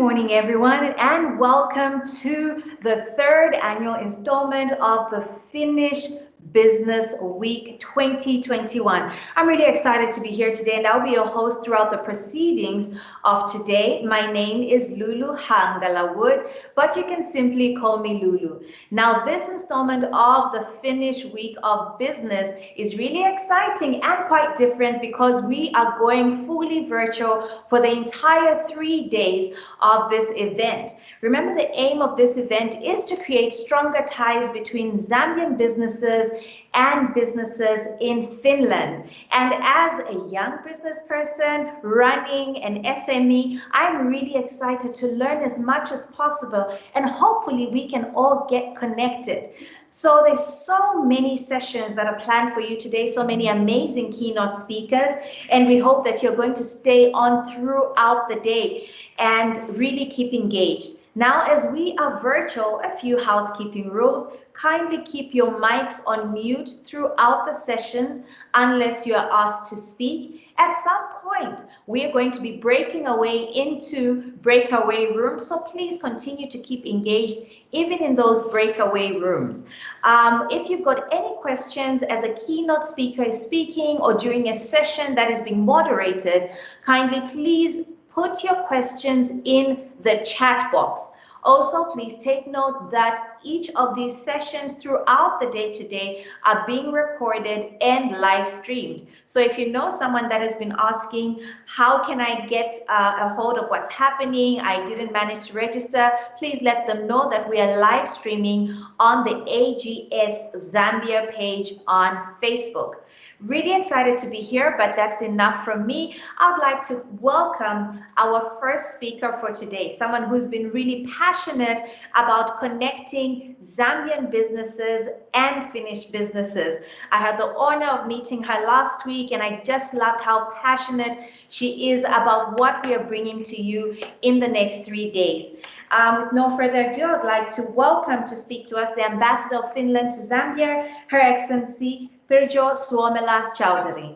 morning, everyone, and welcome to the third annual installment of the Finnish Business Week 2021. I'm really excited to be here today, and I'll be your host throughout the proceedings of today. My name is Lulu Hangalawood, but you can simply call me Lulu. Now, this installment of the Finnish Week of Business is really exciting and quite different because we are going fully virtual for the entire 3 days of this event. Remember, the aim of this event is to create stronger ties between Zambian businesses and businesses in Finland. And as a young business person running an SME, I'm really excited to learn as much as possible, and hopefully we can all get connected. So there's so many sessions that are planned for you today, so many amazing keynote speakers, and we hope that you're going to stay on throughout the day and really keep engaged. Now, as we are virtual, a few housekeeping rules. Kindly keep your mics on mute throughout the sessions unless you are asked to speak. At some point, we are going to be breaking away into breakaway rooms, so please continue to keep engaged even in those breakaway rooms. If you've got any questions as a keynote speaker is speaking or during a session that is being moderated, kindly please put your questions in the chat box. Also, please take note that each of these sessions throughout the day today are being recorded and live streamed. So if you know someone that has been asking, how can I get a hold of what's happening? I didn't manage to register. Please let them know that we are live streaming on the AGS Zambia page on Facebook. Really excited to be here, but that's enough from me. I'd like to welcome our first speaker for today, someone who's been really passionate about connecting Zambian businesses and Finnish businesses. I had the honor of meeting her last week, and I just loved how passionate she is about what we are bringing to you in the next 3 days. With no further ado, I'd like to welcome to speak to us the Ambassador of Finland to Zambia, Her Excellency Pirjo Suomela Chowdhury.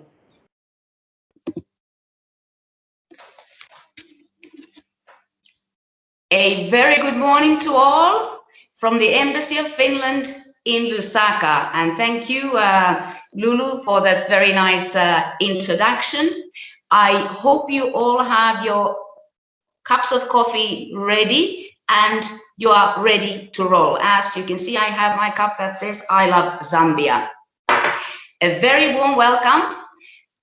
A very good morning to all from the Embassy of Finland in Lusaka, and thank you, Lulu, for that very nice introduction. I hope you all have your cups of coffee ready and you are ready to roll. As you can see, I have my cup that says I love Zambia. A very warm welcome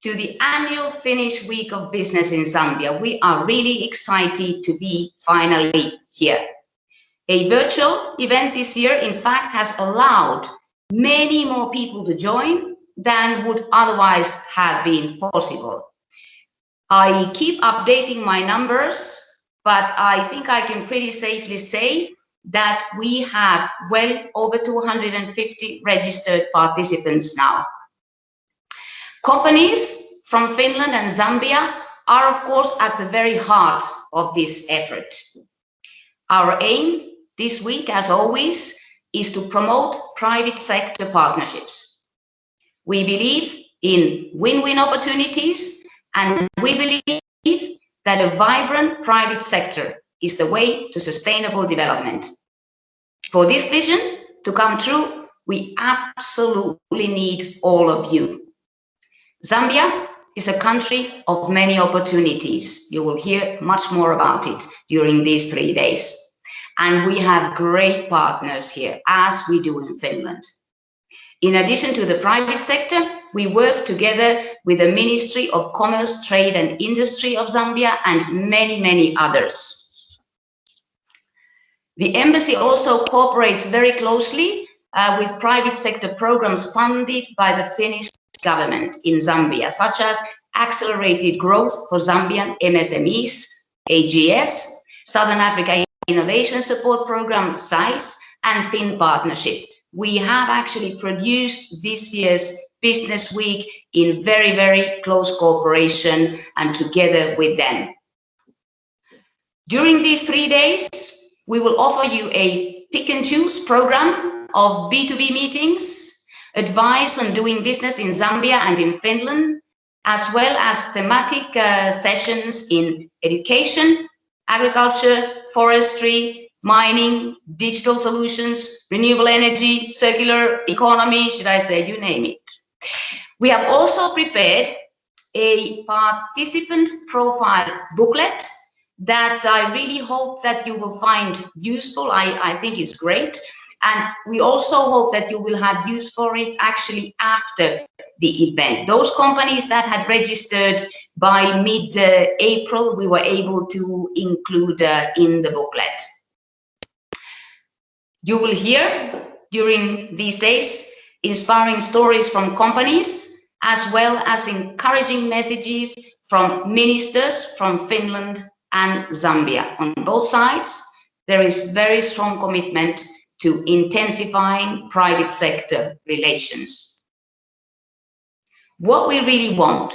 to the annual Finnish Week of Business in Zambia. We are really excited to be finally here. A virtual event this year, in fact, has allowed many more people to join than would otherwise have been possible. I keep updating my numbers, but I think I can pretty safely say that we have well over 250 registered participants now. Companies from Finland and Zambia are, of course, at the very heart of this effort. Our aim this week, as always, is to promote private sector partnerships. We believe in win-win opportunities, and we believe that a vibrant private sector is the way to sustainable development. For this vision to come true, we absolutely need all of you. Zambia is a country of many opportunities. You will hear much more about it during these 3 days. And we have great partners here, as we do in Finland. In addition to the private sector, we work together with the Ministry of Commerce, Trade and Industry of Zambia and many, many others. The embassy also cooperates very closely with private sector programs funded by the Finnish government in Zambia, such as Accelerated Growth for Zambian MSMEs, AGS, Southern Africa Innovation Support Program, SAIS, and Finn Partnership. We have actually produced this year's Business Week in very, very close cooperation and together with them. During these 3 days, we will offer you a pick and choose program of B2B meetings, advice on doing business in Zambia and in Finland, as well as thematic sessions in education, agriculture, forestry, mining, digital solutions, renewable energy, circular economy, should I say, you name it. We have also prepared a participant profile booklet that I really hope that you will find useful. I think it's great. And we also hope that you will have use for it actually after the event. Those companies that had registered by mid-April, we were able to include in the booklet. You will hear during these days inspiring stories from companies, as well as encouraging messages from ministers from Finland and Zambia. On both sides, there is very strong commitment to intensifying private sector relations. What we really want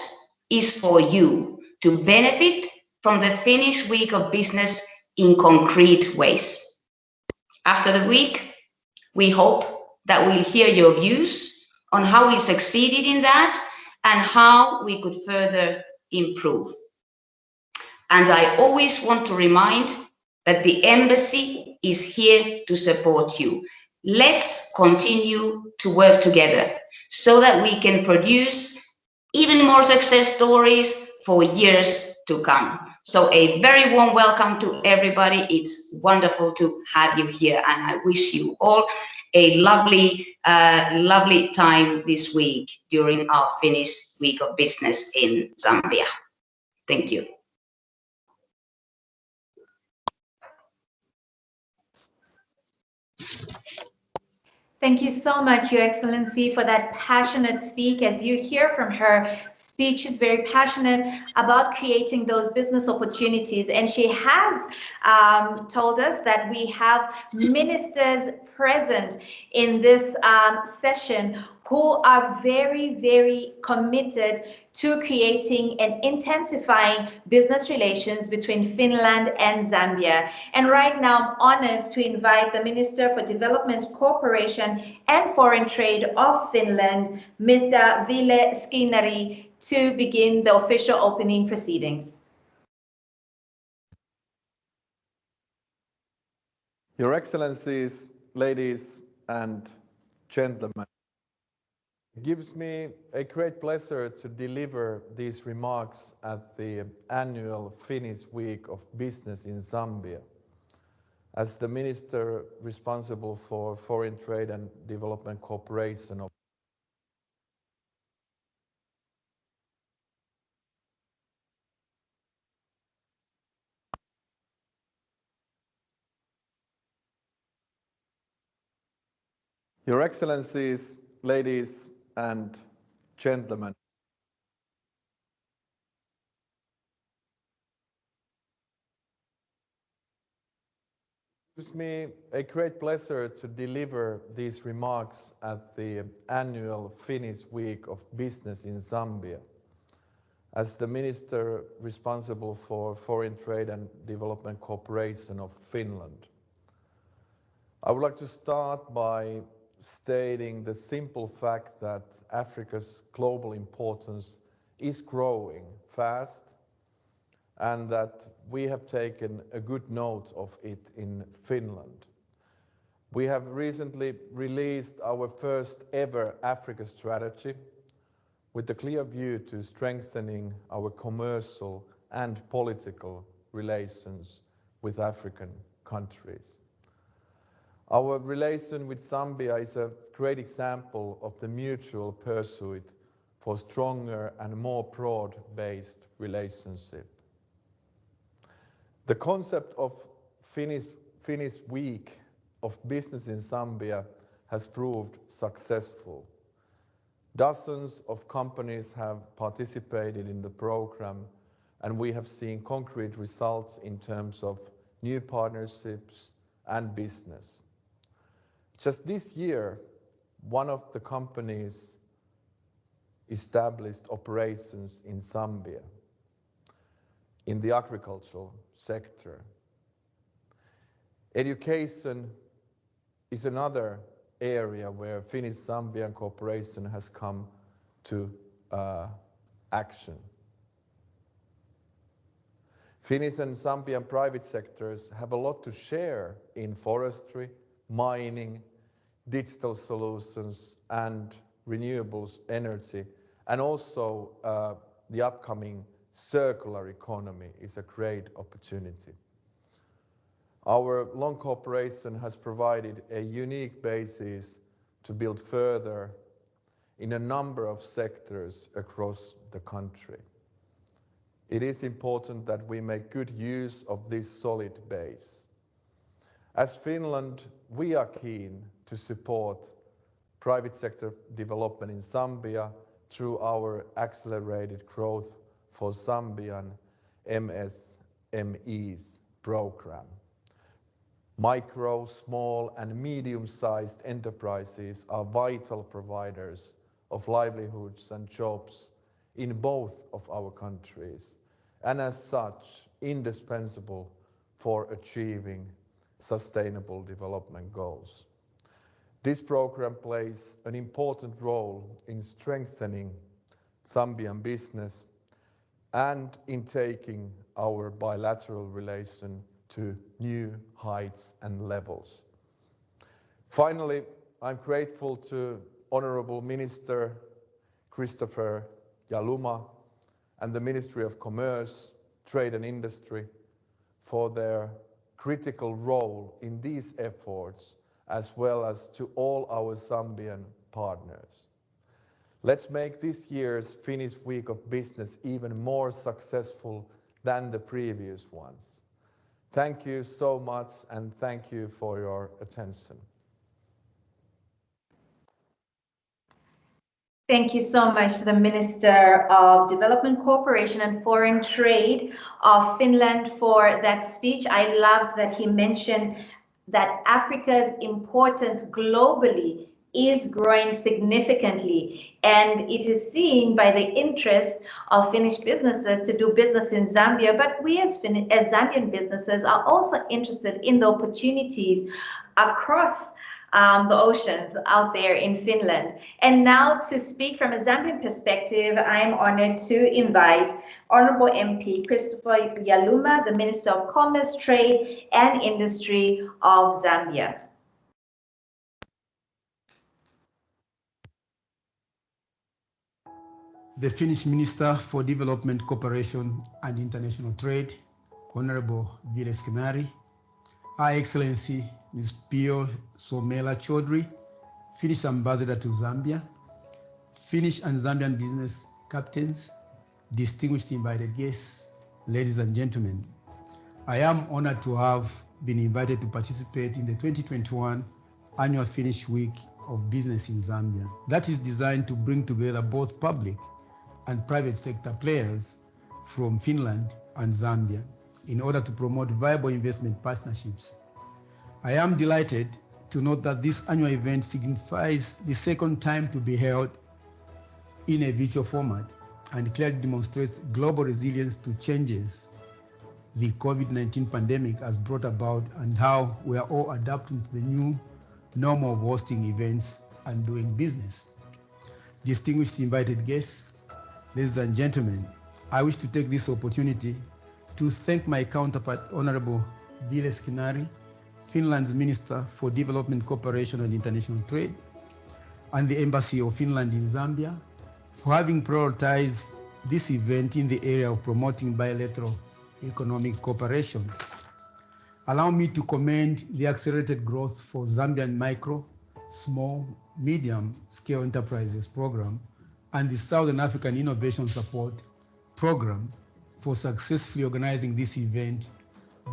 is for you to benefit from the Finnish Week of Business in concrete ways. After the week, we hope that we'll hear your views on how we succeeded in that and how we could further improve. And I always want to remind that the Embassy is here to support you. Let's continue to work together so that we can produce even more success stories for years to come. So a very warm welcome to everybody. It's wonderful to have you here, and I wish you all a lovely, lovely time this week during our Finnish Week of Business in Zambia. Thank you. Thank you so much, Your Excellency, for that passionate speak. As you hear from her speech, she's very passionate about creating those business opportunities. And she has told us that we have ministers present in this session who are very, very committed to creating and intensifying business relations between Finland and Zambia. And right now, I'm honored to invite the Minister for Development, Cooperation and Foreign Trade of Finland, Mr. Ville Skinnari, to begin the official opening proceedings. Your Excellencies, ladies and gentlemen, it gives me a great pleasure to deliver these remarks at the annual Finnish Week of Business in Zambia. As the Minister responsible for Foreign Trade and Development Cooperation of Your Excellencies, ladies and gentlemen, it gives me a great pleasure to deliver these remarks at the annual Finnish Week of Business in Zambia. As the Minister responsible for Foreign Trade and Development Cooperation of Finland, I would like to start by stating the simple fact that Africa's global importance is growing fast and that we have taken a good note of it in Finland. We have recently released our first ever Africa strategy with a clear view to strengthening our commercial and political relations with African countries. Our relation with Zambia is a great example of the mutual pursuit for stronger and more broad-based relationship. The concept of Finnish Week of Business in Zambia has proved successful. Dozens of companies have participated in the program, and we have seen concrete results in terms of new partnerships and business. Just this year, one of the companies established operations in Zambia in the agricultural sector. Education is another area where Finnish-Zambian cooperation has come to action. Finnish and Zambian private sectors have a lot to share in forestry, mining, digital solutions and renewables energy, and also the upcoming circular economy is a great opportunity. Our long cooperation has provided a unique basis to build further in a number of sectors across the country. It is important that we make good use of this solid base. As Finland, we are keen to support private sector development in Zambia through our accelerated growth for Zambian MSMEs program. Micro, small and medium-sized enterprises are vital providers of livelihoods and jobs in both of our countries, and as such, indispensable for achieving sustainable development goals. This program plays an important role in strengthening Zambian business and in taking our bilateral relation to new heights and levels. Finally, I'm grateful to Honourable Minister Christopher Jaluma and the Ministry of Commerce, Trade and Industry for their critical role in these efforts, as well as to all our Zambian partners. Let's make this year's Finnish Week of Business even more successful than the previous ones. Thank you so much, and thank you for your attention. Thank you so much to the Minister of Development, Cooperation and Foreign Trade of Finland for that speech. I loved that he mentioned that Africa's importance globally is growing significantly, and it is seen by the interest of Finnish businesses to do business in Zambia. But we as Zambian businesses are also interested in the opportunities across the oceans out there in Finland. And now, to speak from a Zambian perspective, I am honored to invite Honourable MP Christopher Jaluma, the Minister of Commerce, Trade and Industry of Zambia. The Finnish Minister for Development, Cooperation and International Trade, Honourable Ville Skinari, Her Excellency Ms. Pio Somela Chaudhry, Finnish Ambassador to Zambia, Finnish and Zambian business captains, distinguished invited guests, ladies and gentlemen. I am honored to have been invited to participate in the 2021 Annual Finnish Week of Business in Zambia. That is designed to bring together both public and private sector players from Finland and Zambia in order to promote viable investment partnerships. I am delighted to note that this annual event signifies the second time to be held in a virtual format and clearly demonstrates global resilience to changes the COVID-19 pandemic has brought about and how we are all adapting to the new normal of hosting events and doing business. Distinguished invited guests, ladies and gentlemen, I wish to take this opportunity to thank my counterpart, Honourable Ville Skinari, Finland's Minister for Development, Cooperation and International Trade, and the Embassy of Finland in Zambia for having prioritized this event in the area of promoting bilateral economic cooperation. Allow me to commend the accelerated growth for Zambian micro, small, medium-scale enterprises program and the Southern African Innovation Support Program for successfully organizing this event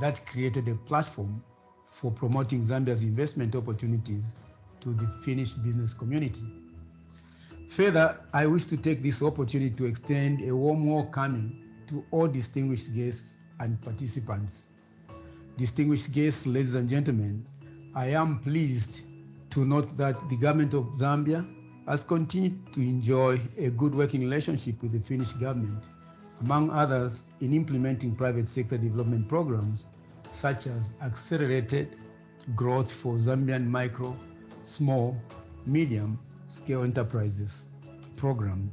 that created a platform for promoting Zambia's investment opportunities to the Finnish business community. Further, I wish to take this opportunity to extend a warm welcome to all distinguished guests and participants. Distinguished guests, ladies and gentlemen, I am pleased to note that the government of Zambia has continued to enjoy a good working relationship with the Finnish government, among others in implementing private sector development programs such as accelerated growth for Zambian micro, small, medium-scale enterprises program,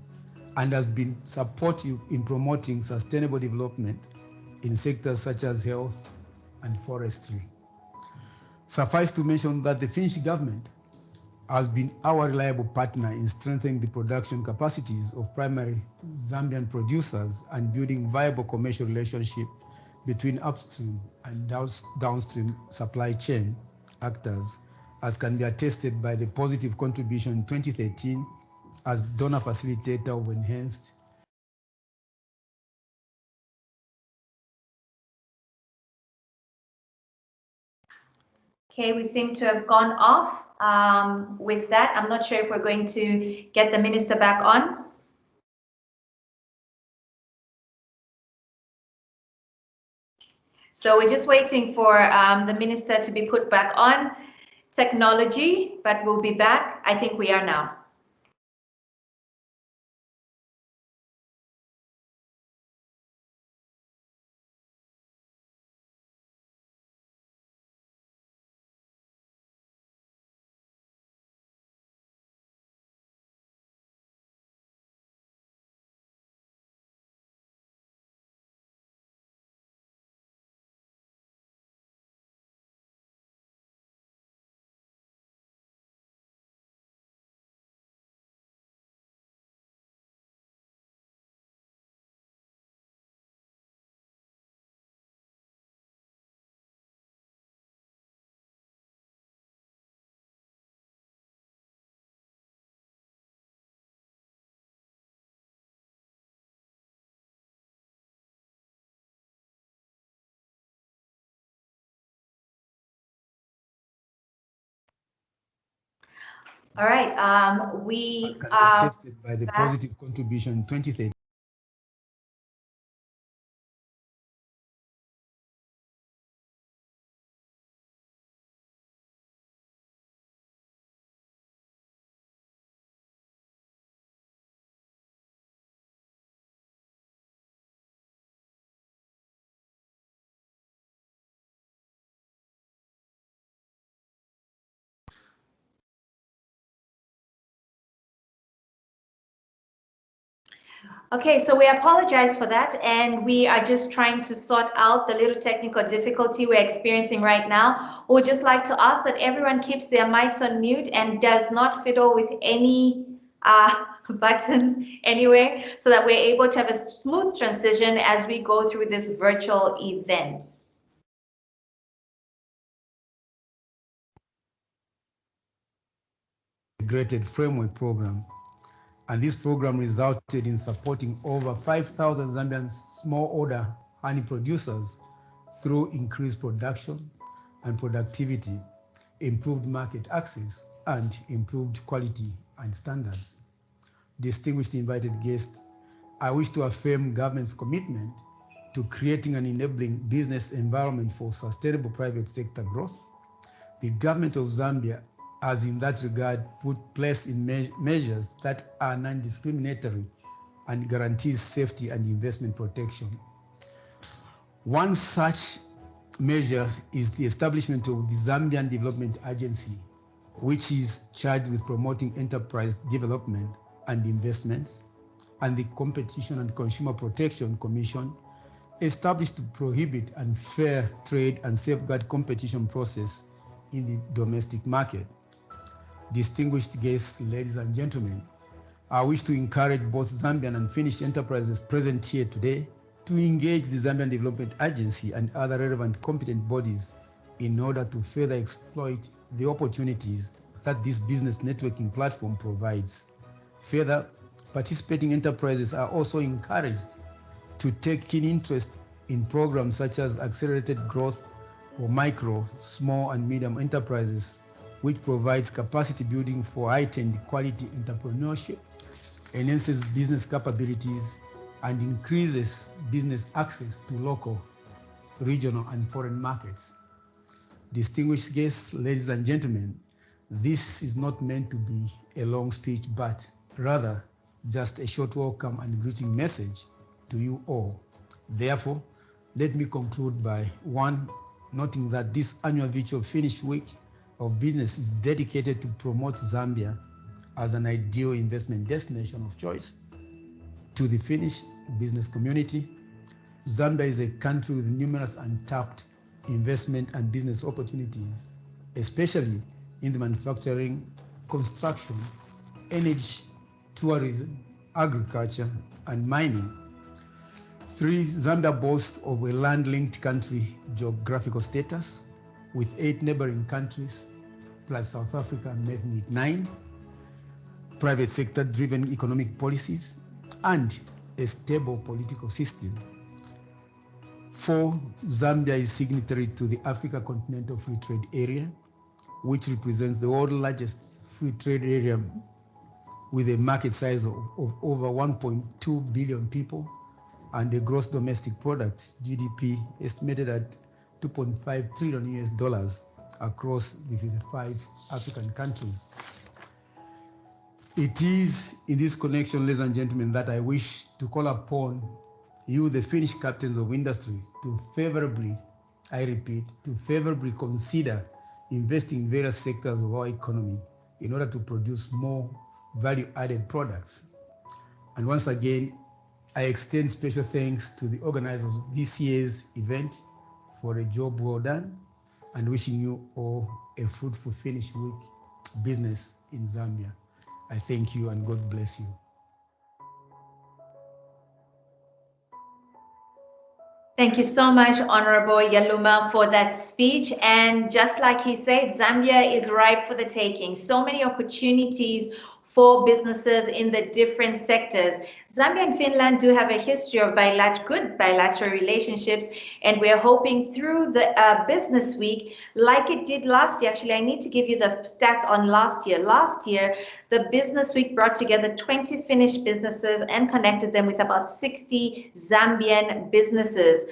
and has been supportive in promoting sustainable development in sectors such as health and forestry. Suffice to mention that the Finnish government has been our reliable partner in strengthening the production capacities of primary Zambian producers and building viable commercial relationships between upstream and downstream supply chain actors, as can be attested by the positive contribution in 2013 as donor facilitator of enhanced. Okay, we seem to have gone off. With that, I'm not sure if we're going to get the minister back on. So we're just waiting for the minister to be put back on technology, but we'll be back. I think we are now. All right, we are attested by the positive contribution in 2013. Okay, so we apologize for that, and we are just trying to sort out the little technical difficulty we're experiencing right now. We'd just like to ask that everyone keeps their mics on mute and does not fiddle with any buttons anywhere, so that we're able to have a smooth transition as we go through this virtual event. Integrated framework program. And this program resulted in supporting over 5,000 Zambian small order honey producers through increased production and productivity, improved market access, and improved quality and standards. Distinguished invited guests, I wish to affirm government's commitment to creating an enabling business environment for sustainable private sector growth. The government of Zambia has in that regard put place in measures that are non-discriminatory and guarantees safety and investment protection. One such measure is the establishment of the Zambian Development Agency, which is charged with promoting enterprise development and investments, and the Competition and Consumer Protection Commission, established to prohibit unfair trade and safeguard competition process in the domestic market. Distinguished guests, ladies and gentlemen, I wish to encourage both Zambian and Finnish enterprises present here today to engage the Zambian Development Agency and other relevant competent bodies in order to further exploit the opportunities that this business networking platform provides. Further, participating enterprises are also encouraged to take keen interest in programs such as accelerated growth for micro, small, and medium enterprises, which provides capacity building for heightened quality entrepreneurship, enhances business capabilities, and increases business access to local, regional, and foreign markets. Distinguished guests, ladies and gentlemen, this is not meant to be a long speech, but rather just a short welcome and greeting message to you all. Therefore, let me conclude by one, noting that this annual virtual Finnish Week of Business is dedicated to promote Zambia as an ideal investment destination of choice to the Finnish business community. Zambia is a country with numerous untapped investment and business opportunities, especially in the manufacturing, construction, energy, tourism, agriculture, and mining. 3, Zambia boasts of a land-linked country geographical status, with 8 neighboring countries, plus South Africa making it 9, private sector-driven economic policies, and a stable political system. 4, Zambia is signatory to the Africa Continental Free Trade Area, which represents the world's largest free trade area with a market size of over 1.2 billion people and a gross domestic product, GDP, estimated at $2.5 trillion across the 55 African countries. It is in this connection, ladies and gentlemen, that I wish to call upon you, the Finnish captains of industry, to favorably, I repeat, to favorably consider investing in various sectors of our economy in order to produce more value-added products. And once again, I extend special thanks to the organizers of this year's event for a job well done, and wishing you all a fruitful Finnish week business in Zambia. I thank you and God bless you. Thank you so much, Honorable Yaluma, for that speech. And just like he said, Zambia is ripe for the taking. So many opportunities for businesses in the different sectors. Zambia and Finland do have a history of good bilateral relationships, and we're hoping through the Business Week, like it did last year. Actually, I need to give you the stats on last year. Last year, the Business Week brought together 20 Finnish businesses and connected them with about 60 Zambian businesses.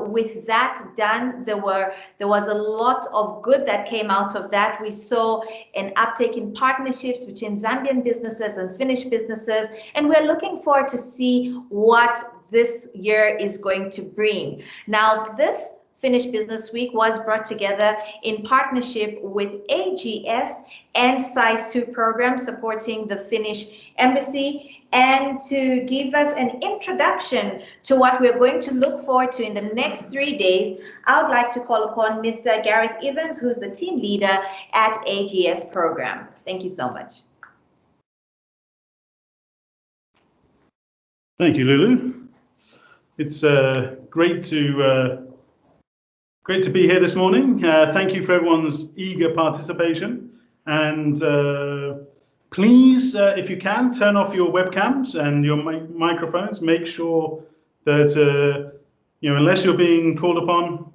With that done, there was a lot of good that came out of that. We saw an uptake in partnerships between Zambian businesses and Finnish businesses, and we're looking forward to see what this year is going to bring. Now, this Finnish Business Week was brought together in partnership with AGS and SAIS 2 program supporting the Finnish Embassy. And to give us an introduction to what we're going to look forward to in the next 3 days, I would like to call upon Mr. Gareth Evans, who's the team leader at AGS program. Thank you so much. Thank you, Lulu. It's great to be here this morning. Thank you for everyone's eager participation. And please, if you can, turn off your webcams and your microphones. Make sure that unless you're being called upon,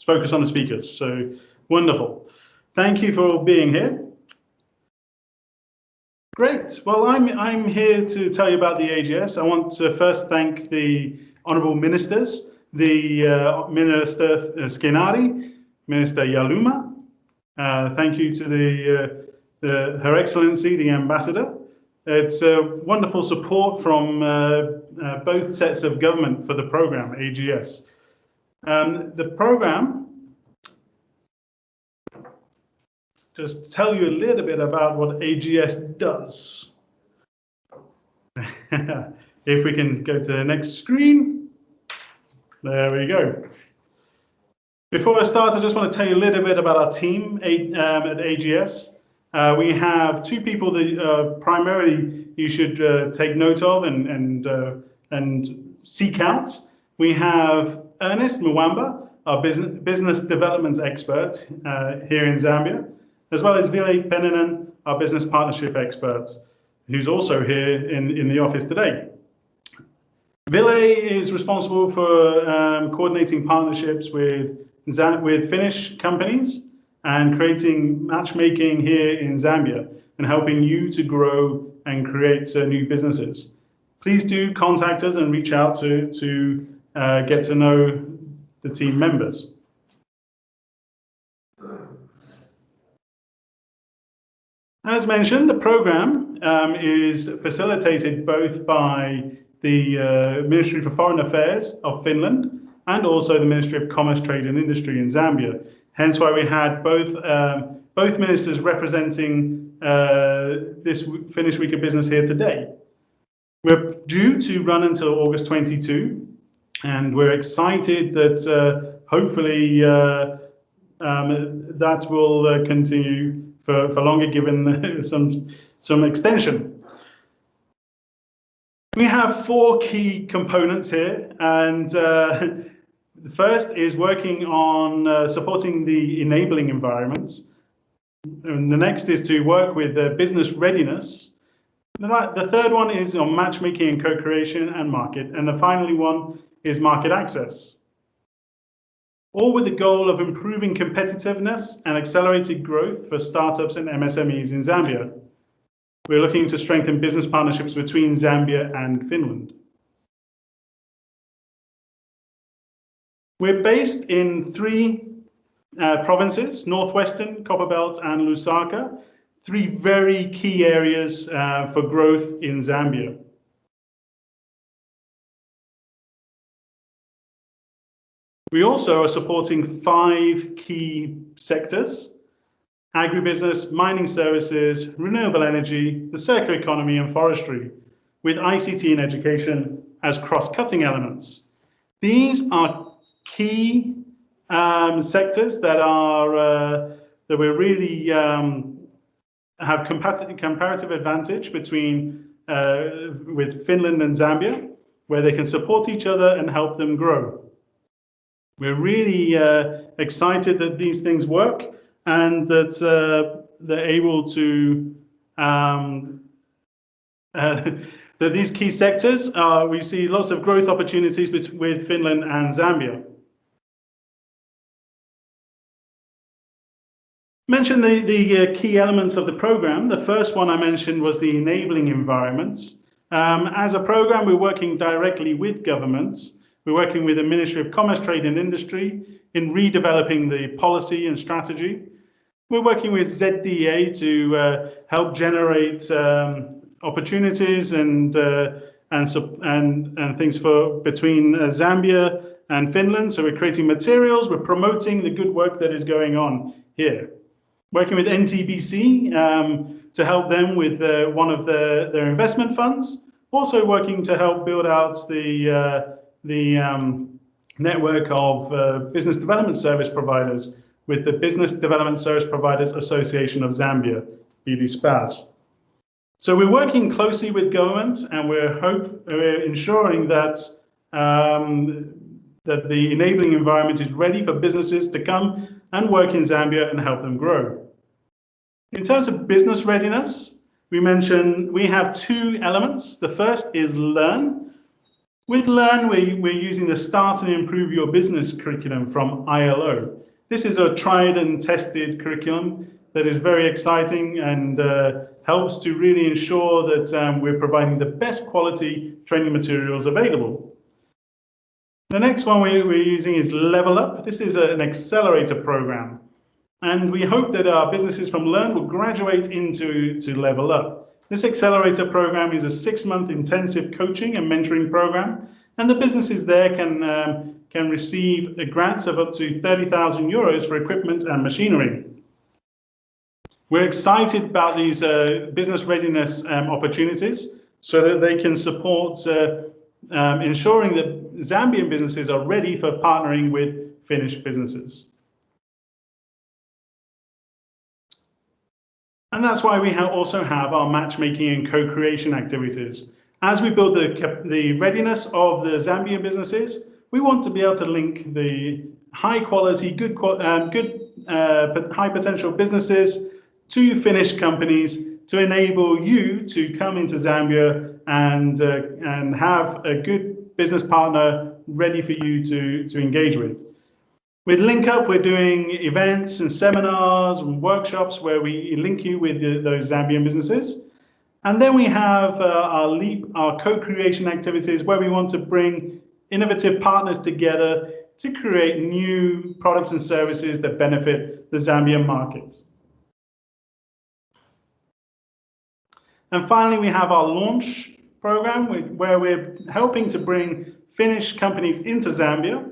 focus on the speakers. So wonderful. Thank you for being here. Great. Well, I'm here to tell you about the AGS. I want to first thank the honourable ministers, the Minister Skenari, Minister Yaluma. Thank you to Her Excellency, the Ambassador. It's wonderful support from both sets of government for the program, AGS. The program, just tell you a little bit about what AGS does. If we can go to the next screen. There we go. Before I start, I just want to tell you a little bit about our team at AGS. We have 2 people that primarily you should take note of and seek out. We have Ernest Mwamba, our business development expert here in Zambia, as well as Ville Peninen, our business partnership expert, who's also here in the office today. Ville is responsible for coordinating partnerships with Finnish companies and creating matchmaking here in Zambia and helping you to grow and create new businesses. Please do contact us and reach out to get to know the team members. As mentioned, the program is facilitated both by the Ministry for Foreign Affairs of Finland and also the Ministry of Commerce, Trade and Industry in Zambia. Hence why we had both ministers representing this Finnish Week of Business here today. We're due to run until August 22, and we're excited that hopefully that will continue for longer, given some extension. We have 4 key components here, and the first is working on supporting the enabling environments. And the next is to work with business readiness. The third one is on matchmaking and co-creation and market. And the final one is market access. All with the goal of improving competitiveness and accelerated growth for startups and MSMEs in Zambia. We're looking to strengthen business partnerships between Zambia and Finland. We're based in 3 provinces, Northwestern, Copperbelt, and Lusaka, 3 very key areas for growth in Zambia. We also are supporting 5 key sectors: agribusiness, mining services, renewable energy, the circular economy, and forestry, with ICT and education as cross-cutting elements. These are key sectors that are that we really have comparative advantage between with Finland and Zambia, where they can support each other and help them grow. We're really excited that these things work and that they're able to that these key sectors we see lots of growth opportunities with Finland and Zambia. Mention the key elements of the program. The first one I mentioned was the enabling environments. As a program, we're working directly with governments. We're working with the Ministry of Commerce, Trade and Industry in redeveloping the policy and strategy. We're working with ZDA to help generate opportunities and things for between Zambia and Finland. So we're creating materials. We're promoting the good work that is going on here. Working with NTBC to help them with one of their investment funds. Also working to help build out the network of business development service providers with the Business Development Service Providers Association of Zambia, BDSPAZ. So we're working closely with government, and we're ensuring that that the enabling environment is ready for businesses to come and work in Zambia and help them grow. In terms of business readiness, we mentioned we have 2 elements. The first is Learn. With Learn, we're using the Start and Improve Your Business curriculum from ILO. This is a tried and tested curriculum that is very exciting and helps to really ensure that we're providing the best quality training materials available. The next one we're using is Level Up. This is an accelerator program, and we hope that our businesses from Learn will graduate into Level Up. This accelerator program is a 6-month intensive coaching and mentoring program, and the businesses there can receive grants of up to 30,000 euros for equipment and machinery. We're excited about these business readiness opportunities so that they can support ensuring that Zambian businesses are ready for partnering with Finnish businesses. And that's why we also have our matchmaking and co-creation activities. As we build the readiness of the Zambian businesses, we want to be able to link the high quality, high potential businesses to Finnish companies to enable you to come into Zambia and have a good business partner ready for you to engage with. With Link Up, we're doing events and seminars and workshops where we link you with those Zambian businesses. And then we have our Leap, our co-creation activities, where we want to bring innovative partners together to create new products and services that benefit the Zambian markets. And finally, we have our launch program where we're helping to bring Finnish companies into Zambia,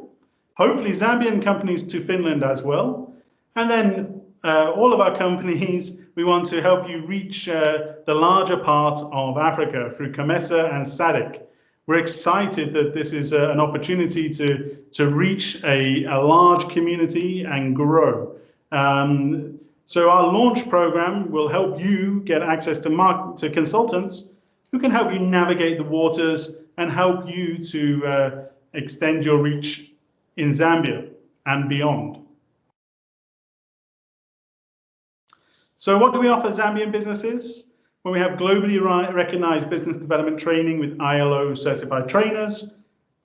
hopefully Zambian companies to Finland as well. And then all of our companies we want to help you reach the larger part of Africa through COMESA and SADC. We're excited that this is an opportunity to reach a large community and grow. So our launch program will help you get access to consultants who can help you navigate the waters and help you to extend your reach in Zambia and beyond. So what do we offer Zambian businesses? Well, we have globally recognized business development training with ILO certified trainers.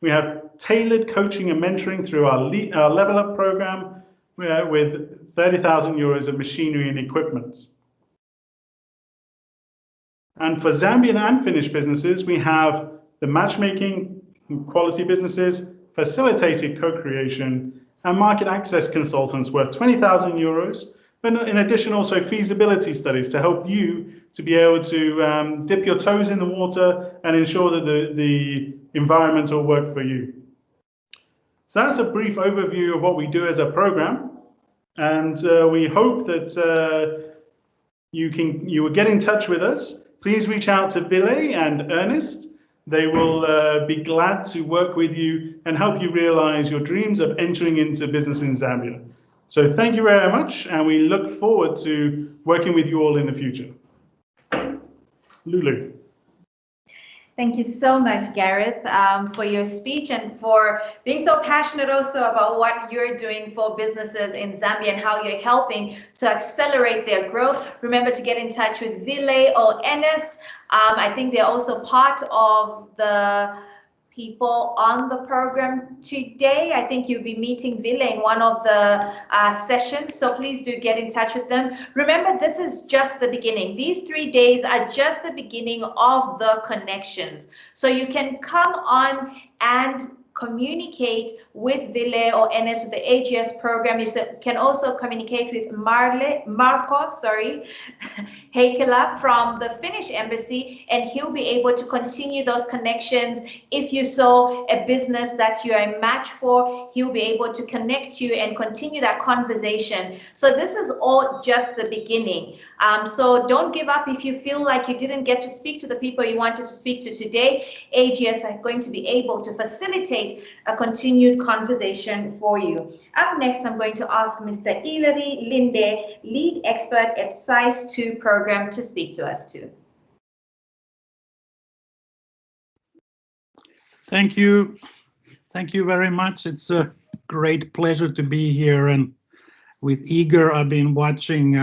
We have tailored coaching and mentoring through our Level Up program with 30,000 euros of machinery and equipment. And for Zambian and Finnish businesses, we have the matchmaking, quality businesses, facilitated co-creation, and market access consultants worth 20,000 euros, but in addition also feasibility studies to help you to be able to dip your toes in the water and ensure that the environment will work for you. So that's a brief overview of what we do as a program, and we hope that you will get in touch with us. Please reach out to Ville and Ernest. They will be glad to work with you and help you realize your dreams of entering into business in Zambia. So thank you very much, and we look forward to working with you all in the future. Lulu. Thank you so much, Gareth, for your speech and for being so passionate also about what you're doing for businesses in Zambia and how you're helping to accelerate their growth. Remember to get in touch with Ville or Ernest. I think they're also part of the people on the program today. I think you'll be meeting Ville in one of the sessions, so please do get in touch with them. Remember, this is just the beginning. These 3 days are just the beginning of the connections. So you can come on and communicate with Ville or Ernest with the AGS program. You can also communicate with Marco Heikkilä from the Finnish embassy, and he'll be able to continue those connections. If you saw a business that you are a match for, he'll be able to connect you and continue that conversation. So this is all just the beginning. So don't give up if you feel like you didn't get to speak to the people you wanted to speak to today. AGS are going to be able to facilitate a continued conversation for you. Up next, I'm going to ask Mr. Ilari Linde, lead expert at SAIS 2 program, to speak to us too. Thank you. Thank you very much. It's a great pleasure to be here, and with eager I've been watching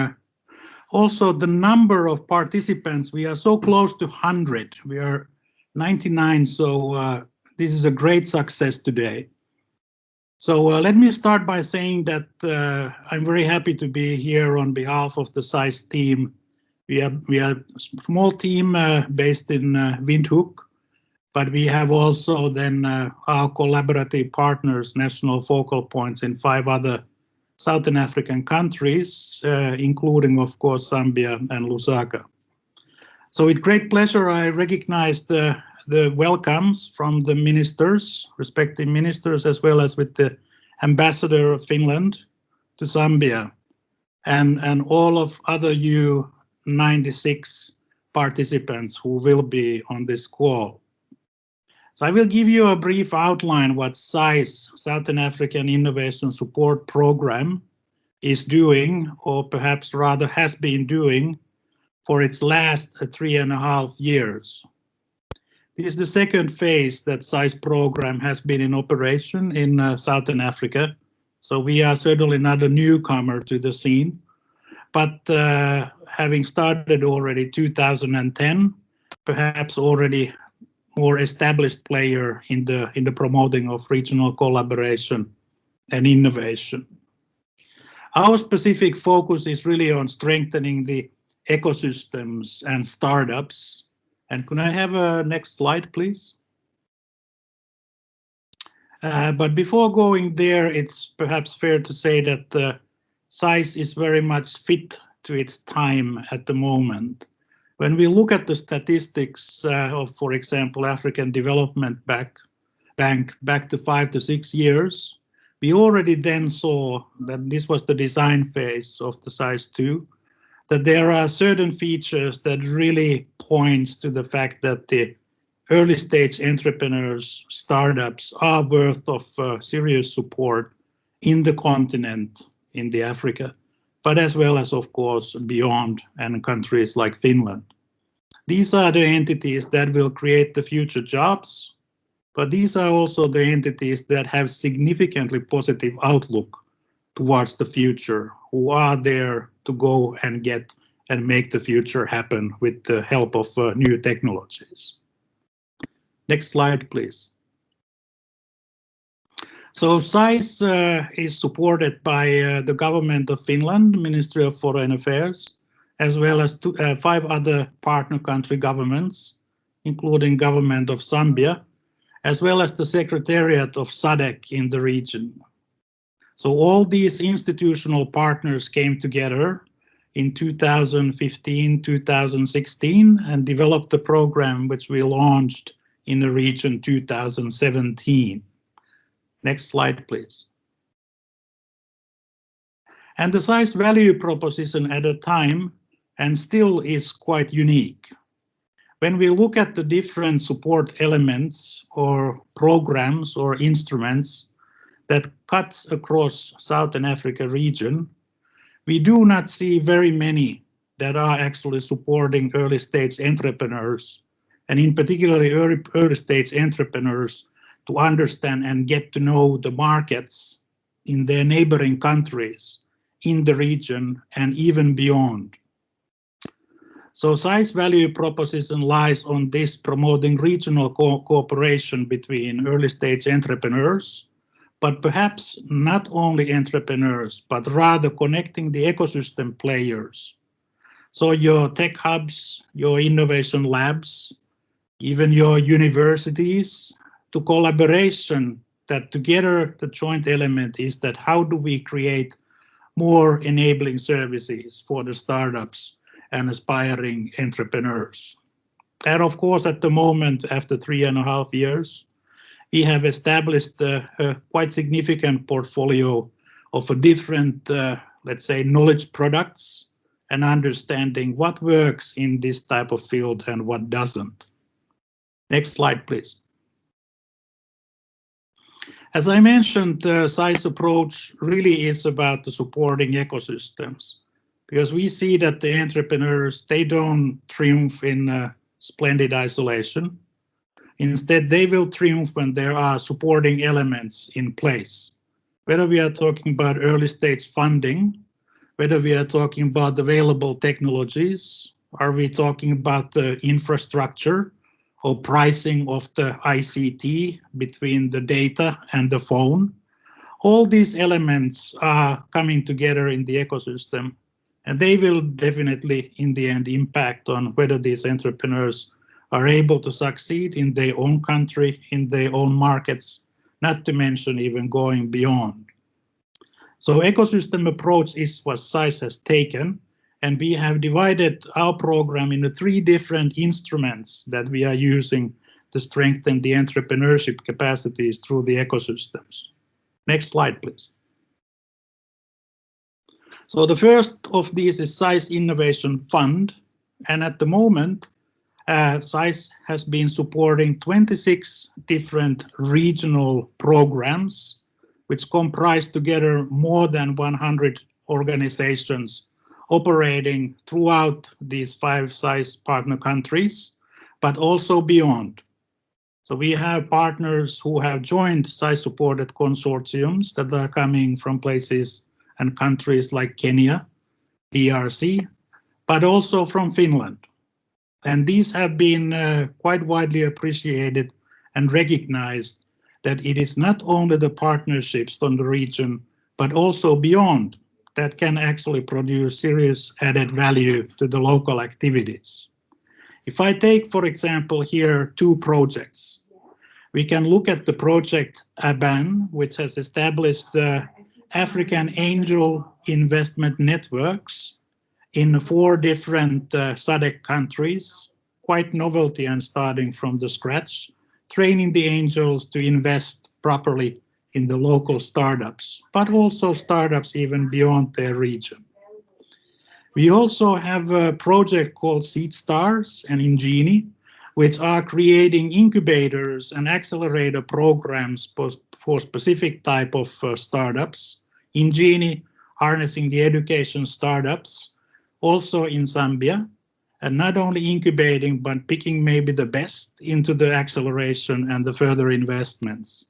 also the number of participants. We are so close to 100. We are 99, so this is a great success today. So let me start by saying that I'm very happy to be here on behalf of the SAIS team. We are a small team based in Windhoek, but we have also then our collaborative partners, national focal points in 5 other Southern African countries, including, of course, Zambia and Lusaka. So with great pleasure, I recognize the welcomes from the ministers, respective ministers, as well as with the Ambassador of Finland to Zambia, and all of other 96 participants who will be on this call. So I will give you a brief outline what SAIS, Southern African Innovation Support Program, is doing, or perhaps rather has been doing, for its last 3.5 years. This is the second phase that SAIS program has been in operation in Southern Africa. So we are certainly not a newcomer to the scene, but having started already 2010, perhaps already more established player in the promoting of regional collaboration and innovation. Our specific focus is really on strengthening the ecosystems and startups. And can I have a next slide, please? But before going there, it's perhaps fair to say that the SAIS is very much fit to its time at the moment. When we look at the statistics of, for example, African Development Bank back to 5 to 6 years, we already then saw that this was the design phase of the SAIS 2, that there are certain features that really points to the fact that the early stage entrepreneurs, startups are worth of serious support in the continent, in the Africa, but as well as, of course, beyond and countries like Finland. These are the entities that will create the future jobs, but these are also the entities that have significantly positive outlook towards the future, who are there to go and get and make the future happen with the help of new technologies. Next slide, please. So SAIS is supported by the government of Finland, Ministry of Foreign Affairs, as well as 5 other partner country governments, including government of Zambia, as well as the Secretariat of SADC in the region. So all these institutional partners came together in 2015, 2016 and developed the program which we launched in the region 2017. Next slide, please. And the SAIS value proposition at a time and still is quite unique. When we look at the different support elements or programs or instruments that cuts across Southern Africa region, we do not see very many that are actually supporting early stage entrepreneurs, and in particular early stage entrepreneurs to understand and get to know the markets in their neighboring countries, in the region, and even beyond. So SAIS value proposition lies on this promoting regional cooperation between early stage entrepreneurs, but perhaps not only entrepreneurs, but rather connecting the ecosystem players. So your tech hubs, your innovation labs, even your universities, to collaboration, that together the joint element is that how do we create more enabling services for the startups and aspiring entrepreneurs. And of course, at the moment, after 3.5 years, we have established a quite significant portfolio of a different, let's say, knowledge products and understanding what works in this type of field and what doesn't. Next slide, please. As I mentioned, the SAIS approach really is about the supporting ecosystems, because we see that the entrepreneurs, they don't triumph in splendid isolation. Instead, they will triumph when there are supporting elements in place. Whether we are talking about early stage funding, whether we are talking about available technologies, are we talking about the infrastructure or pricing of the ICT between the data and the phone, all these elements are coming together in the ecosystem, and they will definitely in the end impact on whether these entrepreneurs are able to succeed in their own country, in their own markets, not to mention even going beyond. So ecosystem approach is what SAIS has taken, and we have divided our program into 3 different instruments that we are using to strengthen the entrepreneurship capacities through the ecosystems. Next slide, please. So the first of these is SAIS Innovation Fund, and at the moment, SAIS has been supporting 26 different regional programs, which comprise together more than 100 organizations operating throughout these 5 SAIS partner countries, but also beyond. So we have partners who have joined SAIS-supported consortiums that are coming from places and countries like Kenya, DRC, but also from Finland. And these have been quite widely appreciated and recognized that it is not only the partnerships from the region, but also beyond that can actually produce serious added value to the local activities. If I take, for example, here 2 projects, we can look at the project ABAN, which has established the African Angel Investment Networks in 4 different SADC countries, quite novelty and starting from the scratch, training the angels to invest properly in the local startups, but also startups even beyond their region. We also have a project called Seed Stars and Ingenie, which are creating incubators and accelerator programs for specific type of startups. Ingenie harnessing the education startups, also in Zambia, and not only incubating, but picking maybe the best into the acceleration and the further investments.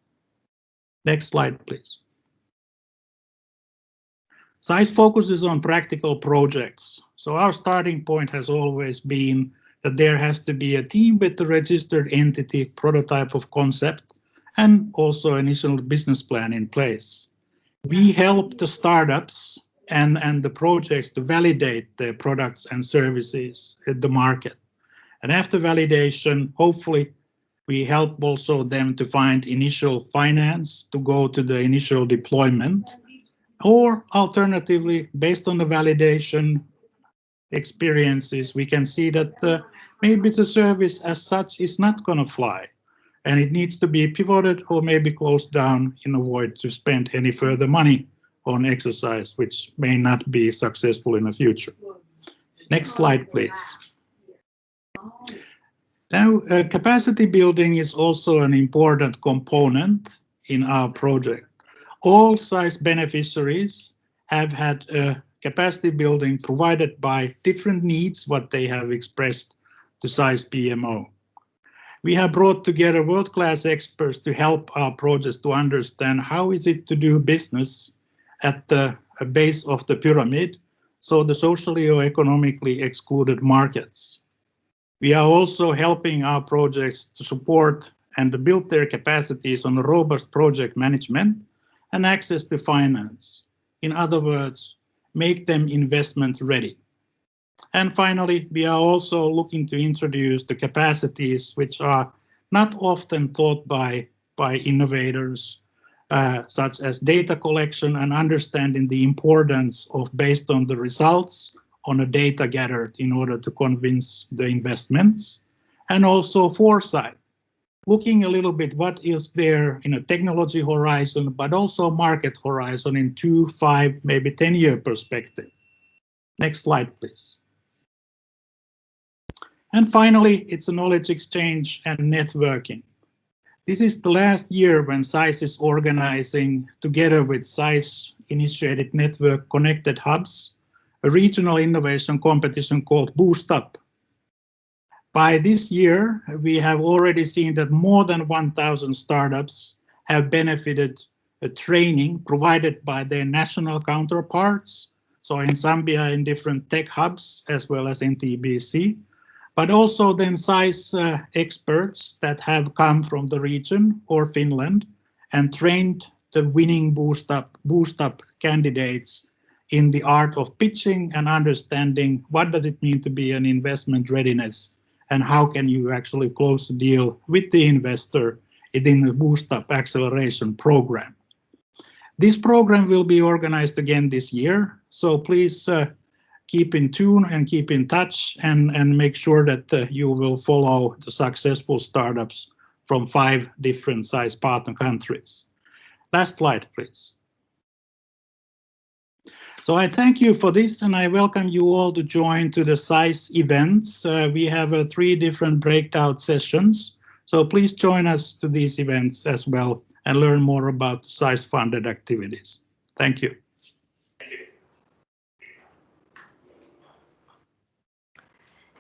Next slide, please. SAIS focuses on practical projects. So our starting point has always been that there has to be a team with the registered entity, prototype of concept, and also initial business plan in place. We help the startups and the projects to validate their products and services in the market. And after validation, hopefully, we help also them to find initial finance to go to the initial deployment. Or alternatively, based on the validation experiences, we can see that maybe the service as such is not going to fly and it needs to be pivoted or maybe closed down in order to spend any further money on exercise, which may not be successful in the future. Next slide, please. Now, capacity building is also an important component in our project. All SAIS beneficiaries have had capacity building provided by different needs what they have expressed to SAIS PMO. We have brought together world-class experts to help our projects to understand how is it to do business at the base of the pyramid, so the socially or economically excluded markets. We are also helping our projects to support and to build their capacities on a robust project management and access to finance. In other words, make them investment ready. And finally, we are also looking to introduce the capacities which are not often thought by innovators, such as data collection and understanding the importance of based on the results on a data gathered in order to convince the investments, and also foresight, looking a little bit what is there in a technology horizon, but also market horizon in 2, 5, maybe 10-year perspective. Next slide, please. And finally, it's a knowledge exchange and networking. This is the last year when SAIS is organizing, together with SAIS-initiated network Connected Hubs, a regional innovation competition called Boost Up. By this year, we have already seen that more than 1,000 startups have benefited a training provided by their national counterparts, so in Zambia in different tech hubs as well as in TBC, but also then SAIS experts that have come from the region or Finland and trained the winning Boost Up candidates in the art of pitching and understanding what does it mean to be an investment readiness and how can you actually close the deal with the investor within the Boost Up acceleration program. This program will be organized again this year, so please keep in tune and keep in touch and make sure that you will follow the successful startups from 5 different SAIS partner countries. Last slide, please. So I thank you for this and I welcome you all to join to the SAIS events. We have 3 different breakout sessions, so please join us to these events as well and learn more about the SAIS funded activities. Thank you.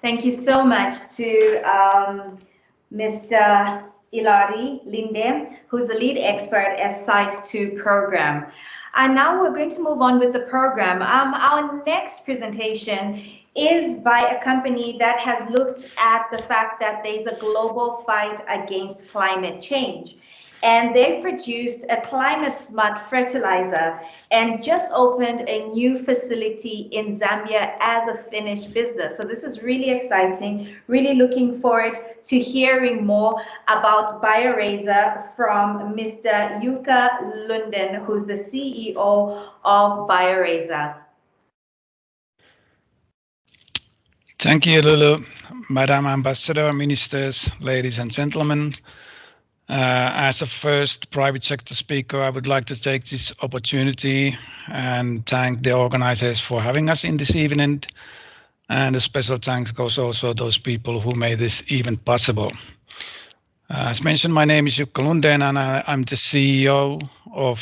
Thank you so much to Mr. Ilari Linde, who's the lead expert at SAIS 2 program. And now we're going to move on with the program. Our next presentation is by a company that has looked at the fact that there's a global fight against climate change. And they've produced a climate smart fertilizer and just opened a new facility in Zambia as a Finnish business. So this is really exciting, really looking forward to hearing more about BioRaiser from Mr. Jukka Lunden, who's the CEO of BioRaiser. Thank you, Lulu. Madam Ambassador, Ministers, ladies and gentlemen. As a first private sector speaker, I would like to take this opportunity and thank the organizers for having us in this evening. And a special thanks goes also those people who made this event possible. As mentioned, my name is Jukka Lundén and I'm the CEO of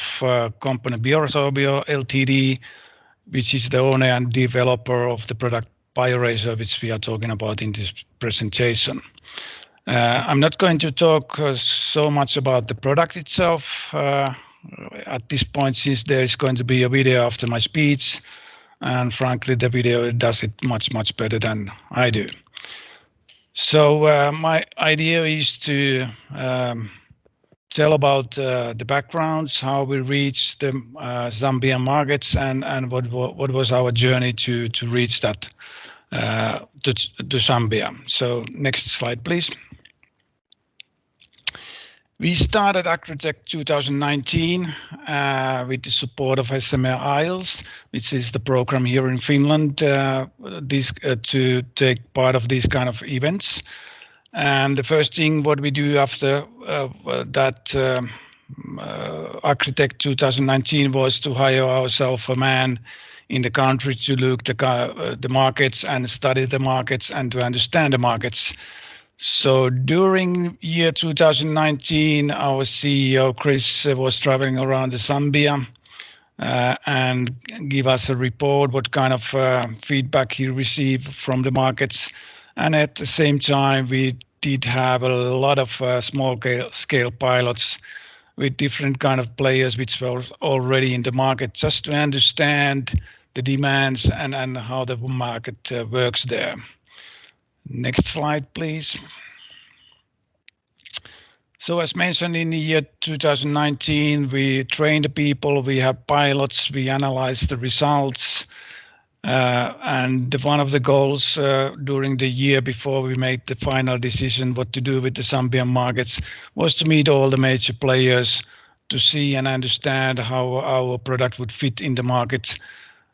company Bioresorbio Ltd, which is the owner and developer of the product BioRazor, which we are talking about in this presentation. I'm not going to talk so much about the product itself at this point, since there is going to be a video after my speech, and frankly, the video does it much better than I do. So my idea is to tell about the backgrounds, how we reached the Zambian markets, and what was our journey to reach that to Zambia. So next slide, please. We started Agritech 2019 with the support of SME, which is the program here in Finland, to take part of these kind of events. And the first thing what we do after that Agritech 2019 was to hire ourselves a man in the country to look the markets and study the markets and to understand the markets. So during year 2019, our CEO Chris was traveling around Zambia and give us a report what kind of feedback he received from the markets. And at the same time, we did have a lot of small scale pilots with different kind of players which were already in the market, just to understand the demands and how the market works there. Next slide, please. So as mentioned, in the year 2019, we trained the people, we have pilots, we analyzed the results. And one of the goals during the year before we made the final decision what to do with the Zambian markets was to meet all the major players to see and understand how our product would fit in the market.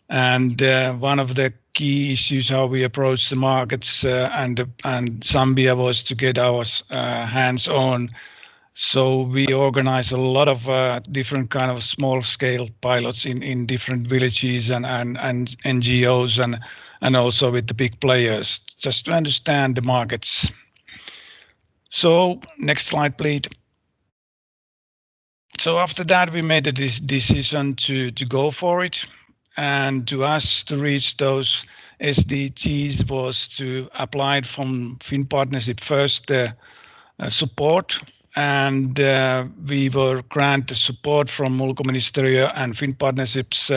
And one of the key issues how we approach the markets and Zambia was to get our hands on. So we organize a lot of different kind of small scale pilots in different villages and NGOs and also with the big players, just to understand the markets. So next slide, please. So after that, we made this decision to go for it. And to us to reach those SDGs was to apply from Finn Partnership first support, and we were granted support from Ulkoministeriö and Finn Partnerships,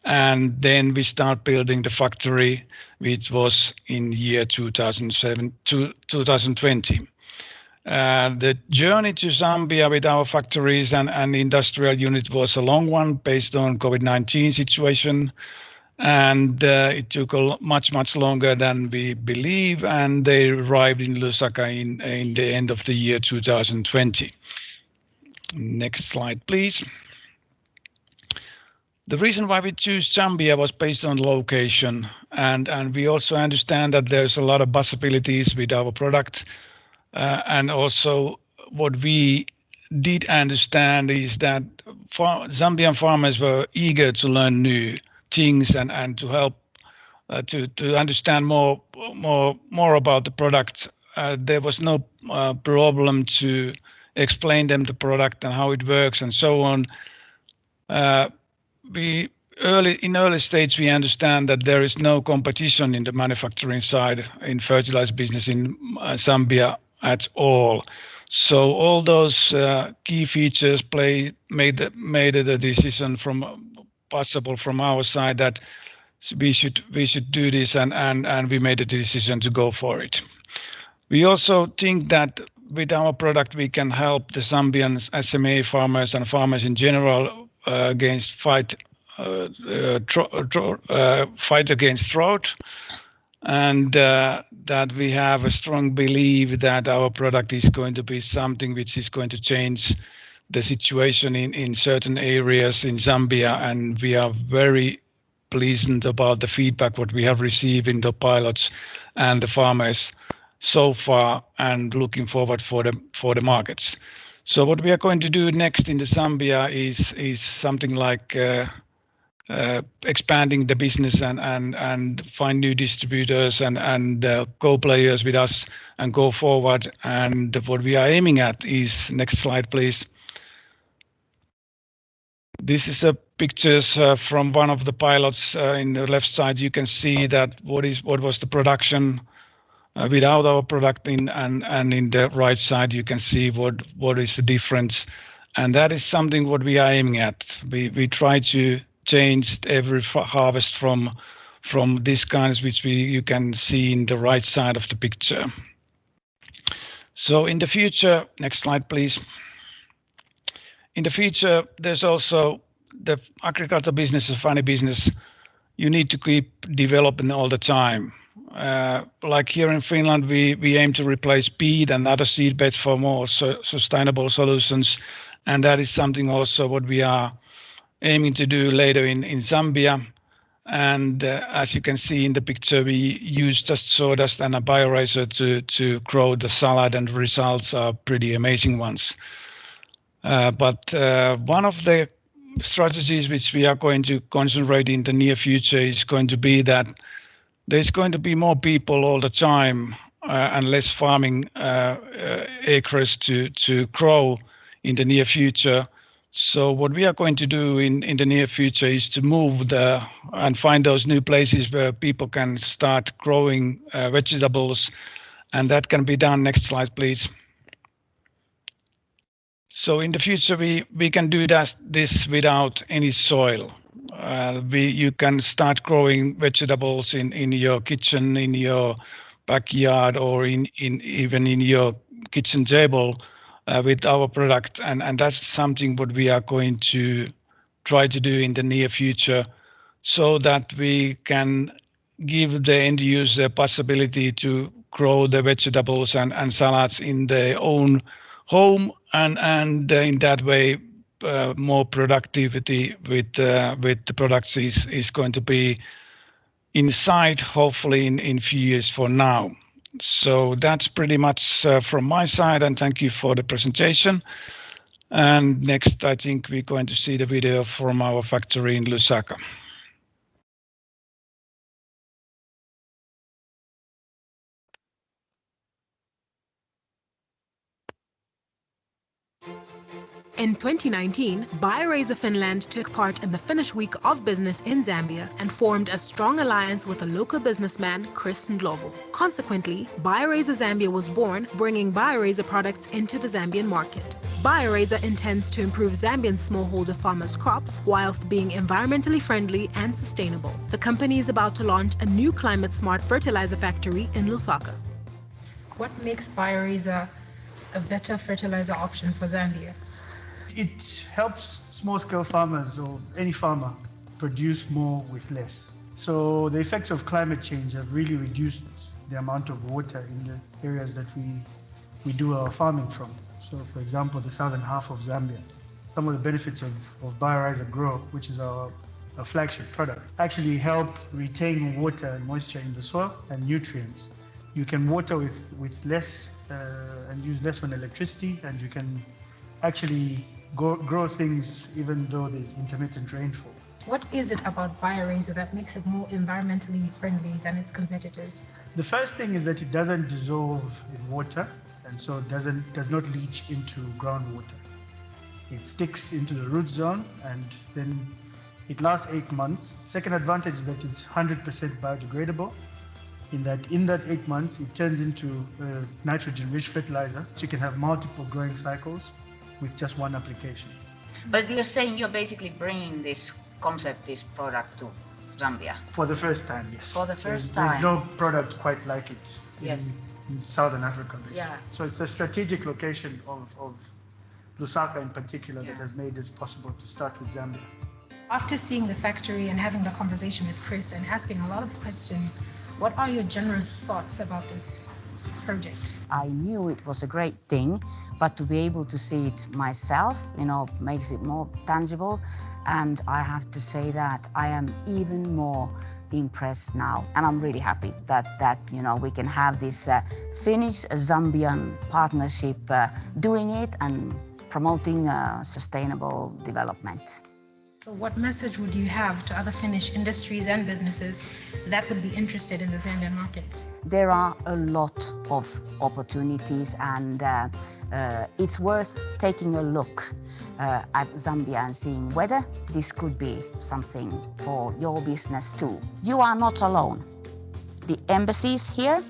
and then we start building the factory, which was in year 2020. The journey to Zambia with our factories and industrial unit was a long one based on COVID-19 situation. And it took much longer than we believe, and they arrived in Lusaka in the end of the year 2020. Next slide, please. The reason why we choose Zambia was based on location, and we also understand that there's a lot of possibilities with our product. And also what we did understand is that Zambian farmers were eager to learn new things and to help to understand more about the product. There was no problem to explain them the product and how it works and so on. In early stage we understand that there is no competition in the manufacturing side in fertilizer business in Zambia at all. So all those key features made the decision possible from our side that we should do this, and we made the decision to go for it. We also think that with our product we can help the Zambian SME farmers and farmers in general fight against drought, and that we have a strong belief that our product is going to be something which is going to change the situation in certain areas in Zambia, and we are very pleased about the feedback what we have received in the pilots and the farmers so far, and looking forward for the markets. So what we are going to do next in the Zambia is something like expanding the business and find new distributors and co-players with us and go forward. And what we are aiming at is, next slide, please. This is a pictures from one of the pilots. In the left side, you can see that what was the production without our product and in the right side, you can see what is the difference. And that is something what we are aiming at. We try to change every harvest from these kinds, which you can see in the right side of the picture. So in the future, next slide, please. In the future, there's also the agriculture business, a funny business. You need to keep developing all the time. Like here in Finland, we aim to replace peat and other seed beds for more sustainable solutions. And that is something also what we are aiming to do later in Zambia. And as you can see in the picture, we use just sawdust and a biorazor to grow the salad, and the results are pretty amazing ones. But one of the strategies which we are going to concentrate in the near future is going to be that there's going to be more people all the time and less farming acres to grow in the near future. So what we are going to do in the near future is to move and find those new places where people can start growing vegetables, and that can be done. Next slide, please. So in the future, we can do this without any soil. You can start growing vegetables in your kitchen, in your backyard, or even in your kitchen table with our product, and that's something what we are going to try to do in the near future, so that we can give the end user a possibility to grow the vegetables and salads in their own home, and in that way more productivity with the products is going to be inside, hopefully in few years from now. So that's pretty much from my side, and thank you for the presentation. And next, I think we're going to see the video from our factory in Lusaka. In 2019, Biorazor Finland took part in the Finnish Week of Business in Zambia and formed a strong alliance with a local businessman, Chris Ndlovu. Consequently, Biorazor Zambia was born, bringing Biorazor products into the Zambian market. Biorazor intends to improve Zambian smallholder farmers' crops whilst being environmentally friendly and sustainable. The company is about to launch a new climate-smart fertilizer factory in Lusaka. What makes Biorazor a better fertilizer option for Zambia? It helps small-scale farmers or any farmer produce more with less. So the effects of climate change have really reduced the amount of water in the areas that we do our farming from. So for example, the southern half of Zambia. Some of the benefits of Biorazor Grow, which is our flagship product, actually help retain water and moisture in the soil and nutrients. You can water with less and use less on electricity, and you can actually grow things even though there's intermittent rainfall. What is it about Biorazor that makes it more environmentally friendly than its competitors? The first thing is that it doesn't dissolve in water, and so it does not leach into groundwater. It sticks into the root zone, and then it lasts 8 months. Second advantage is that it's 100% biodegradable, in that 8 months it turns into a nitrogen-rich fertilizer, so you can have multiple growing cycles with just one application. But you're saying you're basically bringing this concept, this product to Zambia? For the first time, yes. For the first time. There's no product quite like it in Southern Africa, basically. Yeah. So it's the strategic location of Lusaka in particular that has made it possible to start with Zambia. After seeing the factory and having the conversation with Chris and asking a lot of questions, what are your general thoughts about this project? I knew it was a great thing, but to be able to see it myself, makes it more tangible. And I have to say that I am even more impressed now, and I'm really happy that we can have this Finnish-Zambian partnership doing it and promoting sustainable development. So what message would you have to other Finnish industries and businesses that would be interested in the Zambian markets? There are a lot of opportunities, and it's worth taking a look at Zambia and seeing whether this could be something for your business too. You are not alone. The embassies here,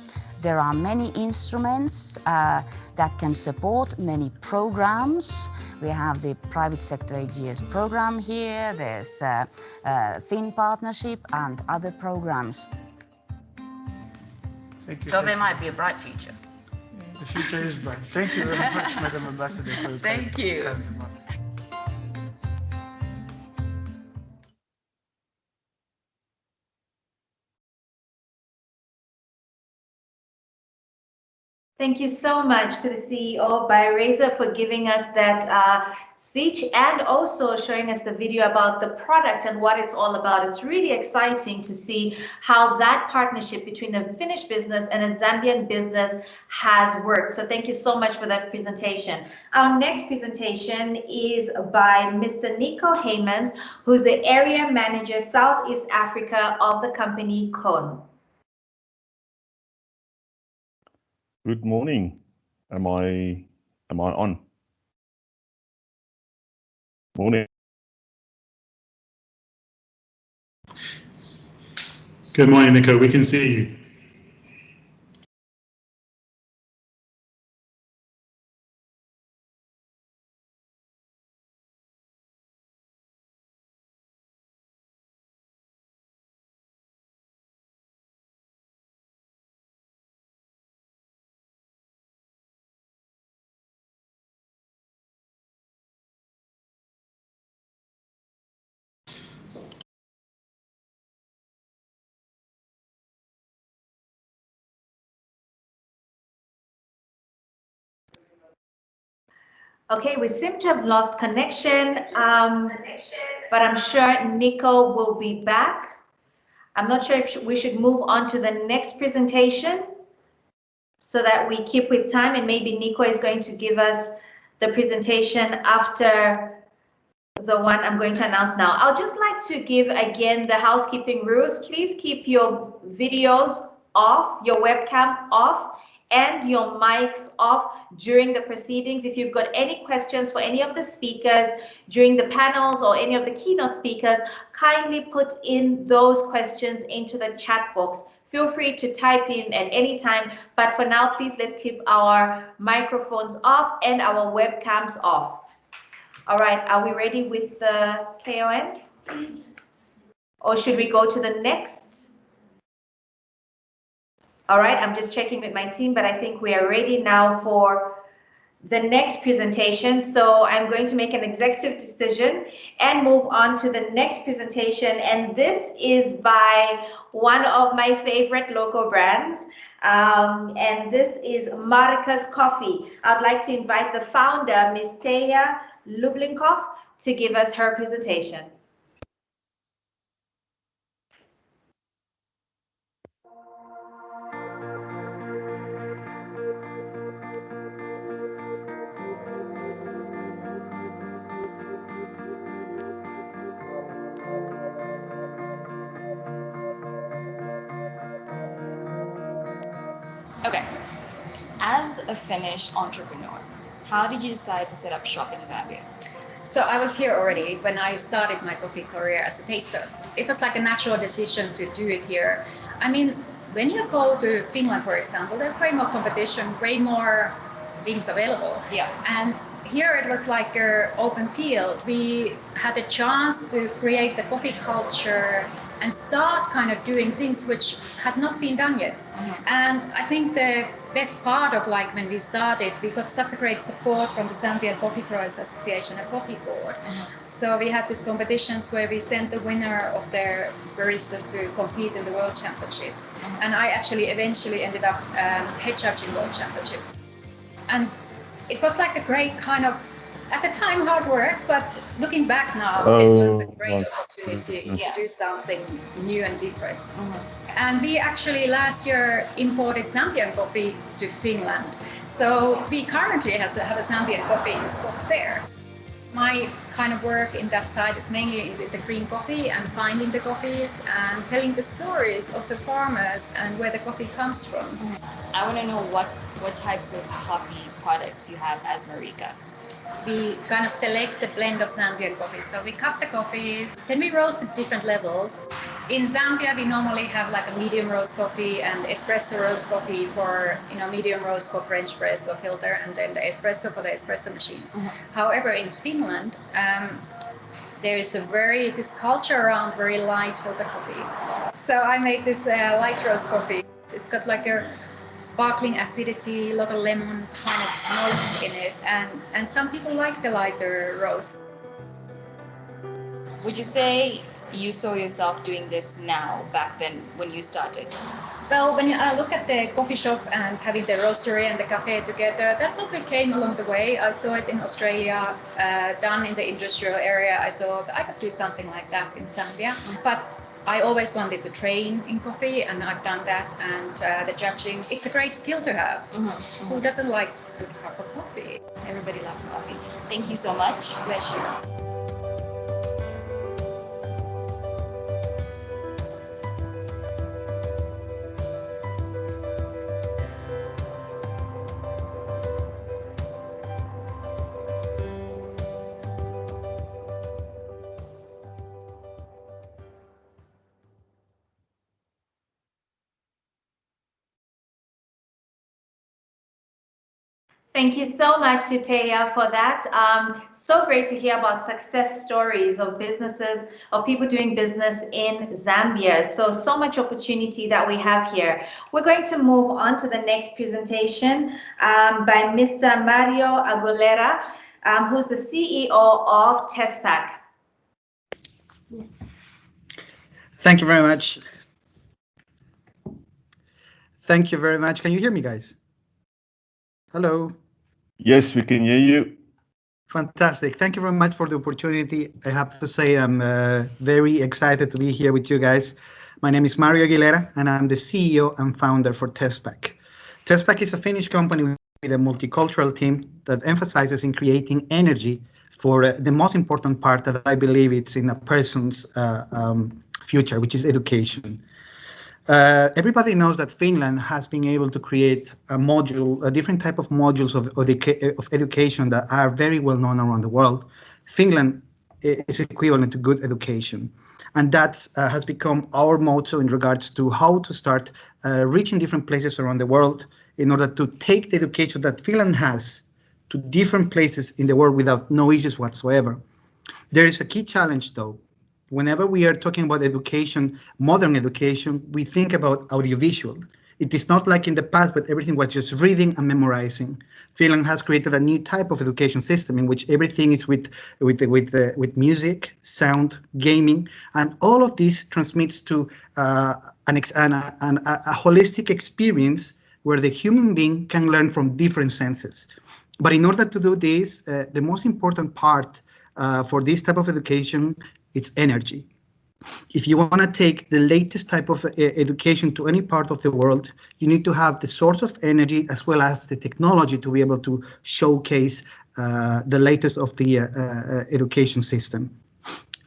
there are many instruments that can support many programs. We have the private sector AGS program here, there's Finn partnership and other programs. Thank you. So there might be a bright future. The future is bright. Thank you very much, Madam Ambassador, for your Thank you. kind remarks. Thank you so much to the CEO BioRaiser for giving us that speech and also showing us the video about the product and what it's all about. It's really exciting to see how that partnership between a Finnish business and a Zambian business has worked. So thank you so much for that presentation. Our next presentation is by Mr. Nico Heymans, who's the Area Manager Southeast Africa of the company Con. Good morning. Am I on? Morning. Good morning, Nico. We can see you. Okay, we seem to have lost connection, but I'm sure Nico will be back. I'm not sure if we should move on to the next presentation so that we keep with time, and maybe Nico is going to give us the presentation after the one I'm going to announce now. I'll just like to give again the housekeeping rules. Please keep your videos off, your webcam off, and your mics off during the proceedings. If you've got any questions for any of the speakers during the panels or any of the keynote speakers, kindly put in those questions into the chat box. Feel free to type in at any time, but for now, please let's keep our microphones off and our webcams off. All right, are we ready with the KON? Or should we go to the next? All right, I'm just checking with my team, but I think we are ready now for the next presentation. So I'm going to make an executive decision and move on to the next presentation. And this is by one of my favorite local brands. And this is Marcus Coffee. I'd like to invite the founder, Ms. Teja Lublinkov, to give us her presentation. Okay, as a Finnish entrepreneur, how did you decide to set up shop in Zambia? So I was here already when I started my coffee career as a taster. It was like a natural decision to do it here. I mean, when you go to Finland, for example, there's way more competition, way more things available. Yeah. And here it was like an open field. We had a chance to create the coffee culture and start kind of doing things which had not been done yet. Mm-hmm. And I think the best part of like when we started, we got such a great support from the Zambian Coffee Growers Association and Coffee Board. Mm-hmm. So we had these competitions where we sent the winner of their baristas to compete in the World Championships. Mm-hmm. And I actually eventually ended up head judging World Championships. And it was like a great kind of At the time, hard work, but looking back now, it was a great opportunity to do something new and different. And we actually last year imported Zambian coffee to Finland. So we currently have a Zambian coffee stock there. My kind of work in that side is mainly with the green coffee and finding the coffees and telling the stories of the farmers and where the coffee comes from. I want to know what types of coffee products you have as Marika. We kind of select the blend of Zambian coffee. So we cut the coffees, then we roast at different levels. In Zambia, we normally have like a medium roast coffee and espresso roast coffee for, medium roast for French press or filter, and then the espresso for the espresso machines. However, in Finland, there is this culture around very light filter coffee. So I make this light roast coffee. It's got like a sparkling acidity, a lot of lemon kind of notes in it, and some people like the lighter roast. Would you say you saw yourself doing this now, back then when you started? Well, when I look at the coffee shop and having the roastery and the cafe together, that probably came along the way. I saw it in Australia, done in the industrial area. I thought I could do something like that in Zambia. But I always wanted to train in coffee, and I've done that. And the judging, it's a great skill to have. Who doesn't like a good cup of coffee? Everybody loves coffee. Thank you so much. Pleasure. Thank you so much, Tuteya, for that. So great to hear about success stories of businesses, of people doing business in Zambia. So much opportunity that we have here. We're going to move on to the next presentation by Mr. Mario Aguilera, who's the CEO of TestPack. Thank you very much. Thank you very much. Can you hear me, guys? Hello. Yes, we can hear you. Fantastic. Thank you very much for the opportunity. I have to say I'm very excited to be here with you guys. My name is Mario Aguilera, and I'm the CEO and founder for TestPack. TestPack is a Finnish company with a multicultural team that emphasizes in creating energy for the most important part that I believe it's in a person's future, which is education. Everybody knows that Finland has been able to create a different type of modules of education that are very well known around the world. Finland is equivalent to good education. And that has become our motto in regards to how to start reaching different places around the world in order to take the education that Finland has to different places in the world without no issues whatsoever. There is a key challenge, though. Whenever we are talking about education, modern education, we think about audiovisual. It is not like in the past, but everything was just reading and memorizing. Finland has created a new type of education system in which everything is with music, sound, gaming, and all of this transmits to a holistic experience where the human being can learn from different senses. But in order to do this, the most important part for this type of education, it's energy. If you want to take the latest type of education to any part of the world, you need to have the source of energy as well as the technology to be able to showcase the latest of the education system.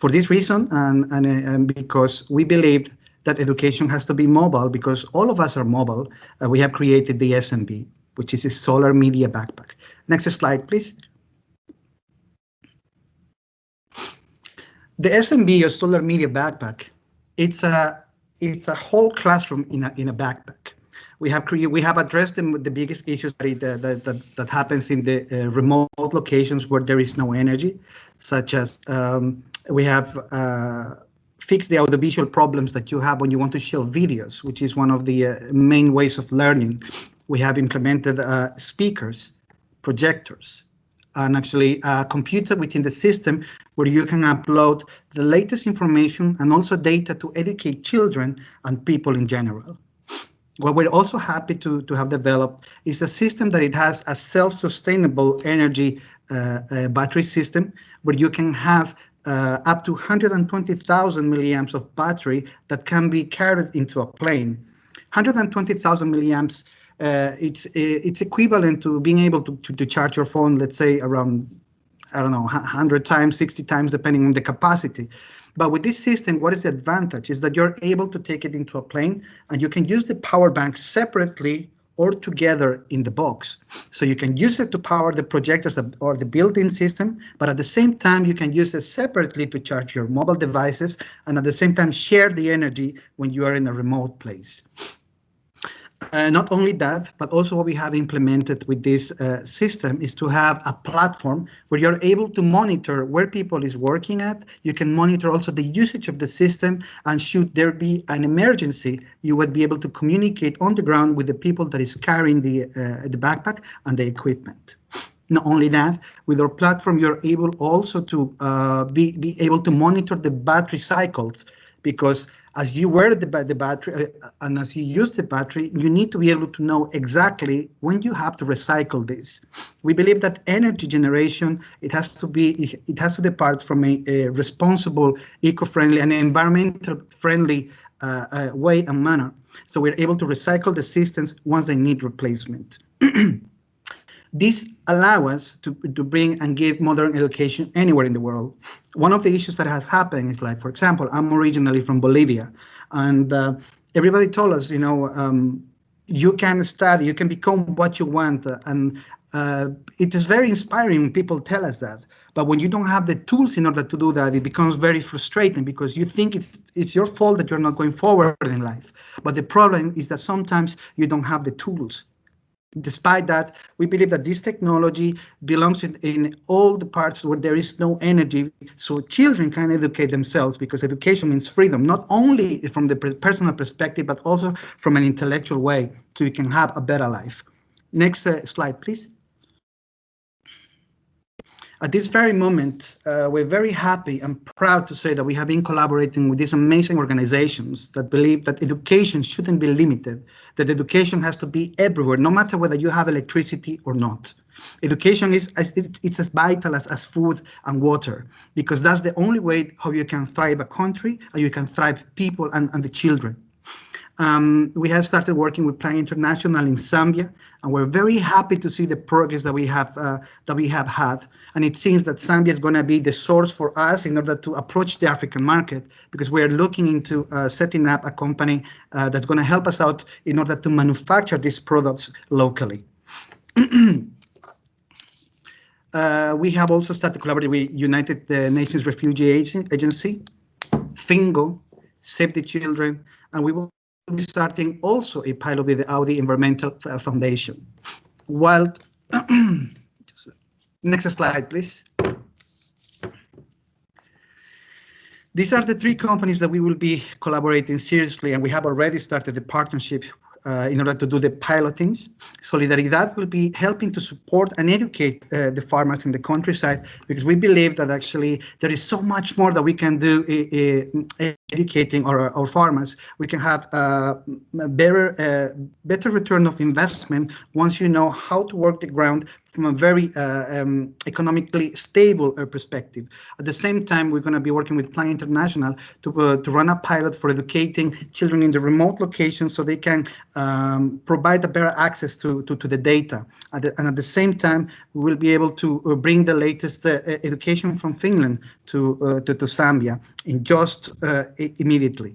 For this reason, and because we believed that education has to be mobile, because all of us are mobile, we have created the SMB, which is a solar media backpack. Next slide, please. The SMB or solar media backpack, it's a whole classroom in a backpack. We have addressed the biggest issues that happens in the remote locations where there is no energy, such as we have fixed the audiovisual problems that you have when you want to show videos, which is one of the main ways of learning. We have implemented speakers, projectors, and actually a computer within the system where you can upload the latest information and also data to educate children and people in general. What we're also happy to have developed is a system that it has a self-sustainable energy battery system where you can have up to 120,000 milliamps of battery that can be carried into a plane. 120,000 milliamps, it's equivalent to being able to charge your phone, let's say around, I don't know, 100 times, 60 times, depending on the capacity. But with this system, what is the advantage is that you're able to take it into a plane and you can use the power bank separately or together in the box. So you can use it to power the projectors or the built-in system, but at the same time, you can use it separately to charge your mobile devices and at the same time share the energy when you are in a remote place. Not only that, but also what we have implemented with this system is to have a platform where you're able to monitor where people is working at. You can monitor also the usage of the system, and should there be an emergency, you would be able to communicate on the ground with the people that is carrying the backpack and the equipment. Not only that, with our platform, you're able also to be able to monitor the battery cycles, because as you wear the battery and as you use the battery, you need to be able to know exactly when you have to recycle this. We believe that energy generation, it has to depart from a responsible, eco-friendly and environmental friendly way and manner. So we're able to recycle the systems once they need replacement. This allows us to bring and give modern education anywhere in the world. One of the issues that has happened is, like, for example, I'm originally from Bolivia, and everybody told us, you can study, you can become what you want, and it is very inspiring when people tell us that. But when you don't have the tools in order to do that, it becomes very frustrating because you think it's your fault that you're not going forward in life. But the problem is that sometimes you don't have the tools. Despite that, we believe that this technology belongs in all the parts where there is no energy, so children can educate themselves, because education means freedom, not only from the personal perspective, but also from an intellectual way, so you can have a better life. Next slide, please. At this very moment, we're very happy and proud to say that we have been collaborating with these amazing organizations that believe that education shouldn't be limited, that education has to be everywhere, no matter whether you have electricity or not. Education is as vital as food and water, because that's the only way how you can thrive a country and you can thrive people and the children. We have started working with Plan International in Zambia, and we're very happy to see the progress that we have had. And it seems that Zambia is going to be the source for us in order to approach the African market, because we are looking into setting up a company that's going to help us out in order to manufacture these products locally. We have also started collaborating with United Nations Refugee Agency, FINGO, Save the Children, and we will be starting also a pilot with the Audi Environmental Foundation. While, next slide, please. These are the three companies that we will be collaborating seriously, and we have already started the partnership in order to do the pilotings. Solidaridad will be helping to support and educate the farmers in the countryside, because we believe that actually there is so much more that we can do educating our farmers. We can have a better return of investment once you know how to work the ground from a very economically stable perspective. At the same time, we're going to be working with Plan International to run a pilot for educating children in the remote locations so they can provide a better access to the data. And at the same time, we will be able to bring the latest education from Finland to Zambia in just immediately.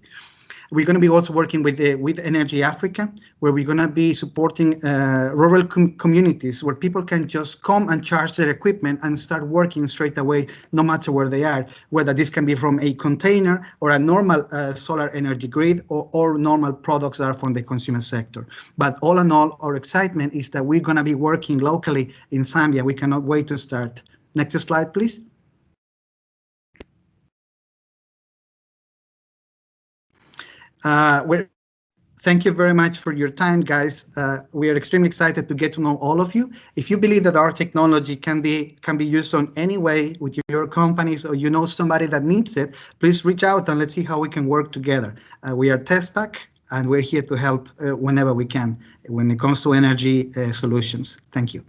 We're going to be also working with Energy Africa, where we're going to be supporting rural communities where people can just come and charge their equipment and start working straight away, no matter where they are, whether this can be from a container or a normal solar energy grid or normal products that are from the consumer sector. But all in all, our excitement is that we're going to be working locally in Zambia. We cannot wait to start. Next slide, please. Thank you very much for your time, guys. We are extremely excited to get to know all of you. If you believe that our technology can be used on any way with your companies, or you know somebody that needs it, please reach out and let's see how we can work together. We are TestPack, and we're here to help whenever we can when it comes to energy solutions. Thank you.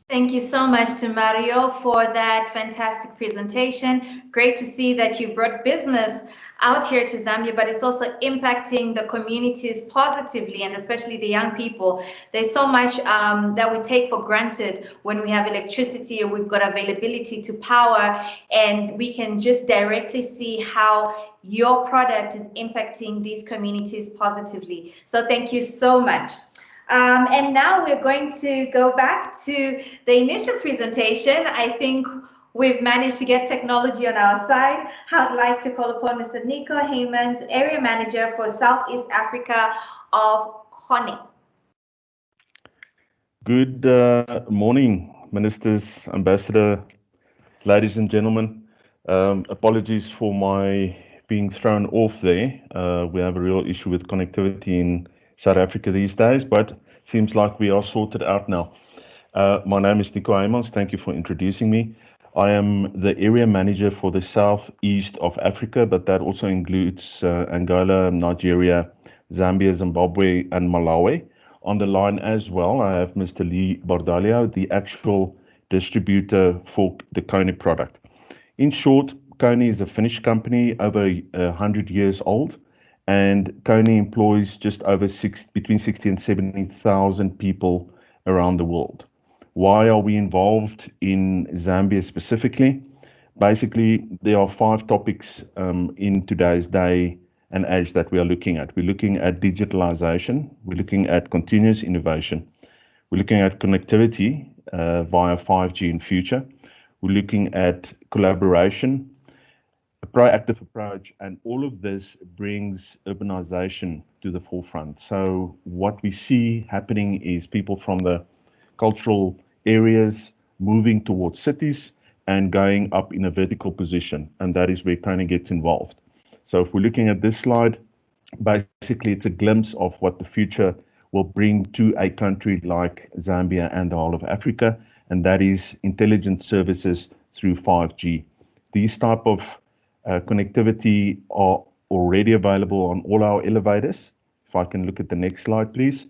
Thank you so much to Mario for that fantastic presentation. Great to see that you brought business out here to Zambia, but it's also impacting the communities positively, and especially the young people. There's so much that we take for granted when we have electricity or we've got availability to power, and we can just directly see how your product is impacting these communities positively. So thank you so much. And now we're going to go back to the initial presentation. I think we've managed to get technology on our side. I'd like to call upon Mr. Nico Heymans, Area Manager for Southeast Africa of CONI. Good morning, Ministers, Ambassador, ladies and gentlemen. Apologies for my being thrown off there. We have a real issue with connectivity in South Africa these days, but seems like we are sorted out now. My name is Nico Heymans. Thank you for introducing me. I am the area manager for the southeast of Africa, but that also includes Angola, Nigeria, Zambia, Zimbabwe, and Malawi. On the line as well, I have Mr. Lee Bordalio, the actual distributor for the CONI product. In short, CONI is a Finnish company over 100 years old, and CONI employs just over between 60 and 70,000 people around the world. Why are we involved in Zambia specifically? Basically, there are 5 topics in today's day and age that we are looking at. We're looking at digitalization, we're looking at continuous innovation, we're looking at connectivity via 5G in future, we're looking at collaboration, a proactive approach, and all of this brings urbanization to the forefront. So what we see happening is people from the cultural areas moving towards cities and going up in a vertical position, and that is where CONI gets involved. So if we're looking at this slide, basically it's a glimpse of what the future will bring to a country like Zambia and the whole of Africa, and that is intelligent services through 5G. These type of connectivity are already available on all our elevators. If I can look at the next slide, please.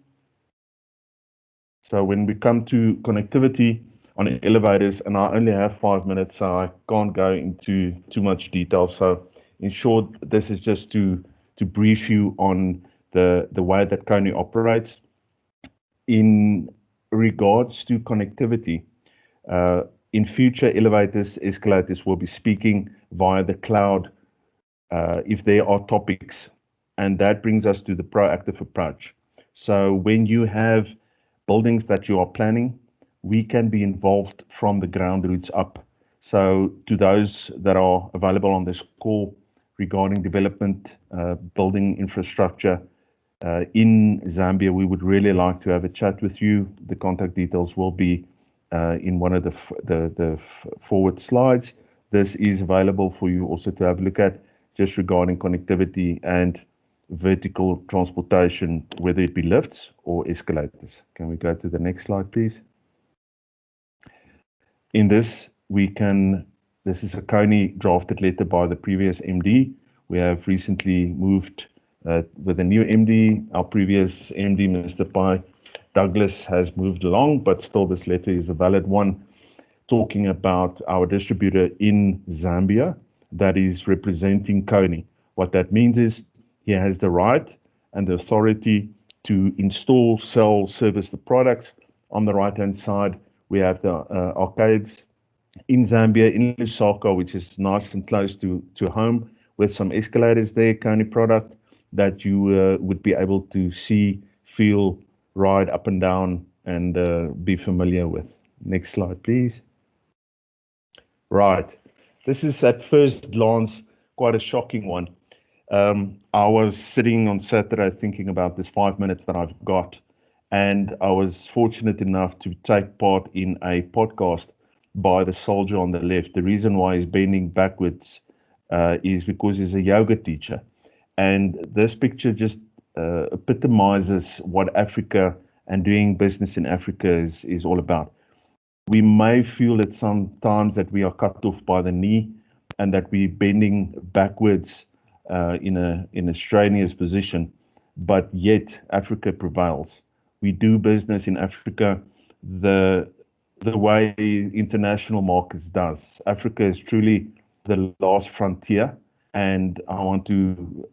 So when we come to connectivity on elevators, and I only have 5 minutes, so I can't go into too much detail. So in short, this is just to brief you on the way that CONI operates. In regards to connectivity, in future elevators, escalators will be speaking via the cloud if there are topics, and that brings us to the proactive approach. So when you have buildings that you are planning, we can be involved from the ground roots up. So to those that are available on this call regarding development, building infrastructure in Zambia, we would really like to have a chat with you. The contact details will be in one of the forward slides. This is available for you also to have a look at, just regarding connectivity and vertical transportation, whether it be lifts or escalators. Can we go to the next slide, please? In this, this is a CONI drafted letter by the previous MD. We have recently moved with a new MD. Our previous MD, Mr. Pai Douglas, has moved along, but still this letter is a valid one, talking about our distributor in Zambia that is representing CONI. What that means is he has the right and the authority to install, sell, service the products. On the right-hand side, we have the arcades in Zambia, in Lusaka, which is nice and close to home, with some escalators there, CONI product, that you would be able to see, feel, ride up and down, and be familiar with. Next slide, please. Right. This is at first glance quite a shocking one. I was sitting on Saturday thinking about this 5 minutes that I've got, and I was fortunate enough to take part in a podcast by the soldier on the left. The reason why he's bending backwards is because he's a yoga teacher. And this picture just epitomizes what Africa and doing business in Africa is all about. We may feel at some times that we are cut off by the knee and that we're bending backwards in a strenuous position, but yet Africa prevails. We do business in Africa the way international markets does. Africa is truly the last frontier, and I want to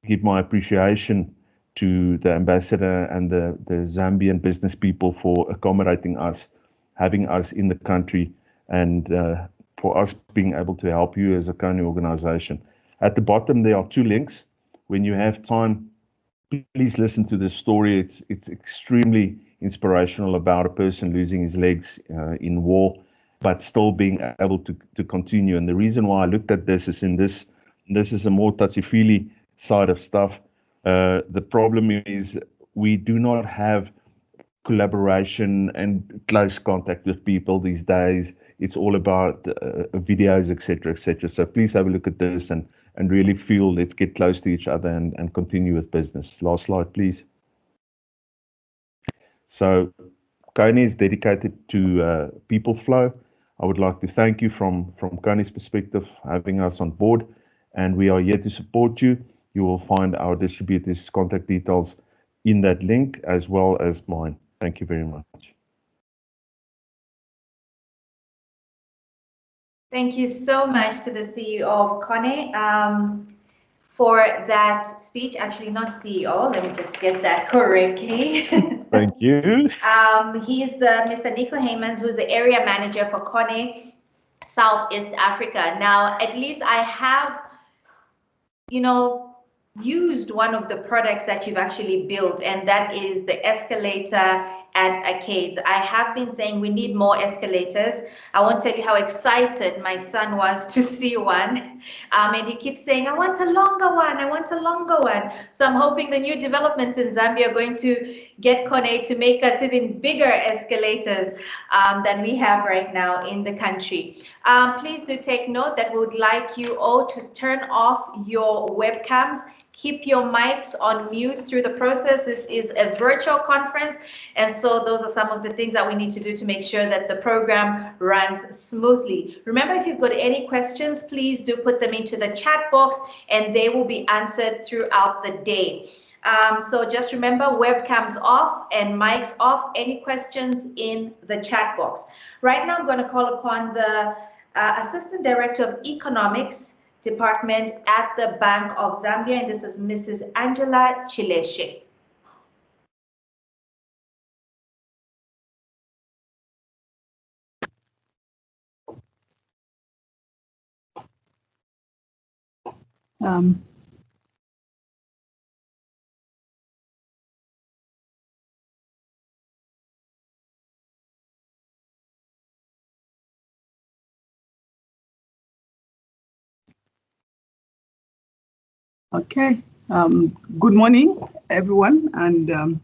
give my appreciation to the ambassador and the Zambian business people for accommodating us, having us in the country, and for us being able to help you as a Kony organization. At the bottom, there are 2 links. When you have time, please listen to this story. It's extremely inspirational about a person losing his legs in war, but still being able to continue. And the reason why I looked at this is this is a more touchy-feely side of stuff. The problem is we do not have collaboration and close contact with people these days. It's all about videos, etc., etc. So please have a look at this and really feel let's get close to each other and continue with business. Last slide, please. So Kony is dedicated to people flow. I would like to thank you from Kony's perspective, having us on board, and we are here to support you. You will find our distributors' contact details in that link as well as mine. Thank you very much. Thank you so much to the CEO of Kony for that speech. Actually, not CEO. Let me just get that correctly. Thank you. He's Mr. Nico Heymans, who's the area manager for Kony Southeast Africa. Now, at least I have, used one of the products that you've actually built, and that is the escalator at Arcades. I have been saying we need more escalators. I won't tell you how excited my son was to see one. And he keeps saying, I want a longer one, I want a longer one. So I'm hoping the new developments in Zambia are going to get Kony to make us even bigger escalators than we have right now in the country. Please do take note that we would like you all to turn off your webcams. Keep your mics on mute through the process. This is a virtual conference, and so those are some of the things that we need to do to make sure that the program runs smoothly. Remember, if you've got any questions, please do put them into the chat box and they will be answered throughout the day. So just remember, webcams off and mics off. Any questions in the chat box. Right now, I'm going to call upon the Assistant Director of Economics Department at the Bank of Zambia, and this is Mrs. Angela Chileshe. Okay, good morning, everyone, and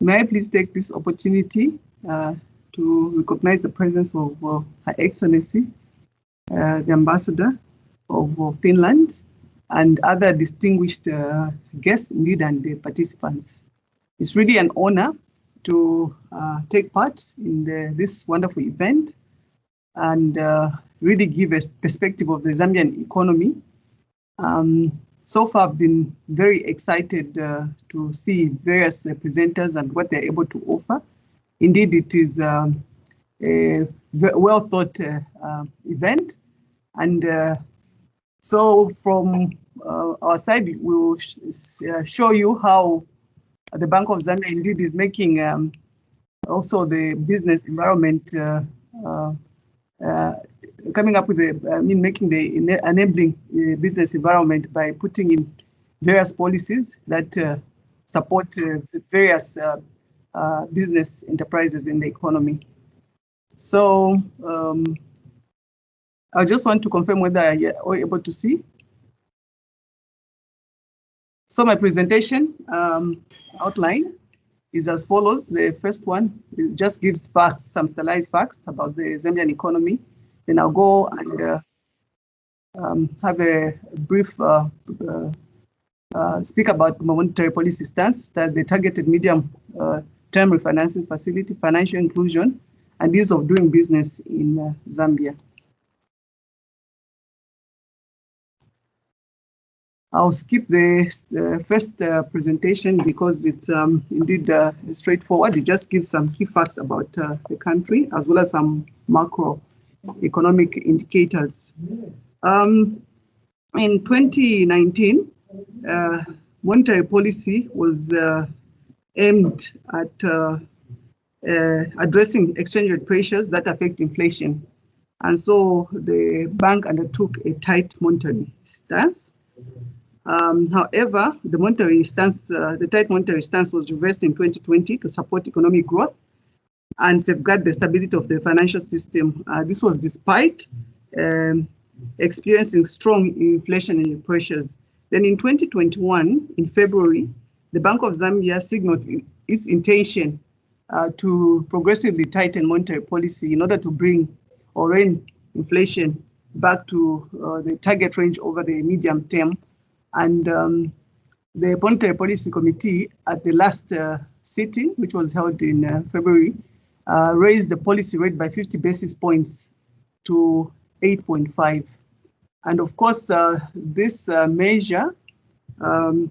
may I please take this opportunity to recognize the presence of Her Excellency, the Ambassador of Finland, and other distinguished guests, indeed, and the participants. It's really an honor to take part in this wonderful event and really give a perspective of the Zambian economy. So far, I've been very excited to see various presenters and what they're able to offer. Indeed, it is a well thought event. And so from our side, we will show you how the Bank of Zambia indeed is making also the business environment coming up with making the enabling business environment by putting in various policies that support various business enterprises in the economy. So I just want to confirm whether you are able to see. So my presentation outline is as follows. The first one just gives facts, some stylized facts about the Zambian economy. Then I'll go and have a brief speak about monetary policy stance, that the targeted medium-term refinancing facility, financial inclusion, and ease of doing business in Zambia. I'll skip the first presentation because it's indeed straightforward. It just gives some key facts about the country as well as some macroeconomic indicators. In 2019, monetary policy was aimed at addressing exchange rate pressures that affect inflation. And so the bank undertook a tight monetary stance. However, the tight monetary stance was reversed in 2020 to support economic growth and safeguard the stability of the financial system. This was despite experiencing strong inflationary pressures. Then in 2021, in February, the Bank of Zambia signaled its intention to progressively tighten monetary policy in order to bring or rein inflation back to the target range over the medium term. And the Monetary Policy Committee at the last sitting, which was held in February, raised the policy rate by 50 basis points to 8.5. And of course, this measure, the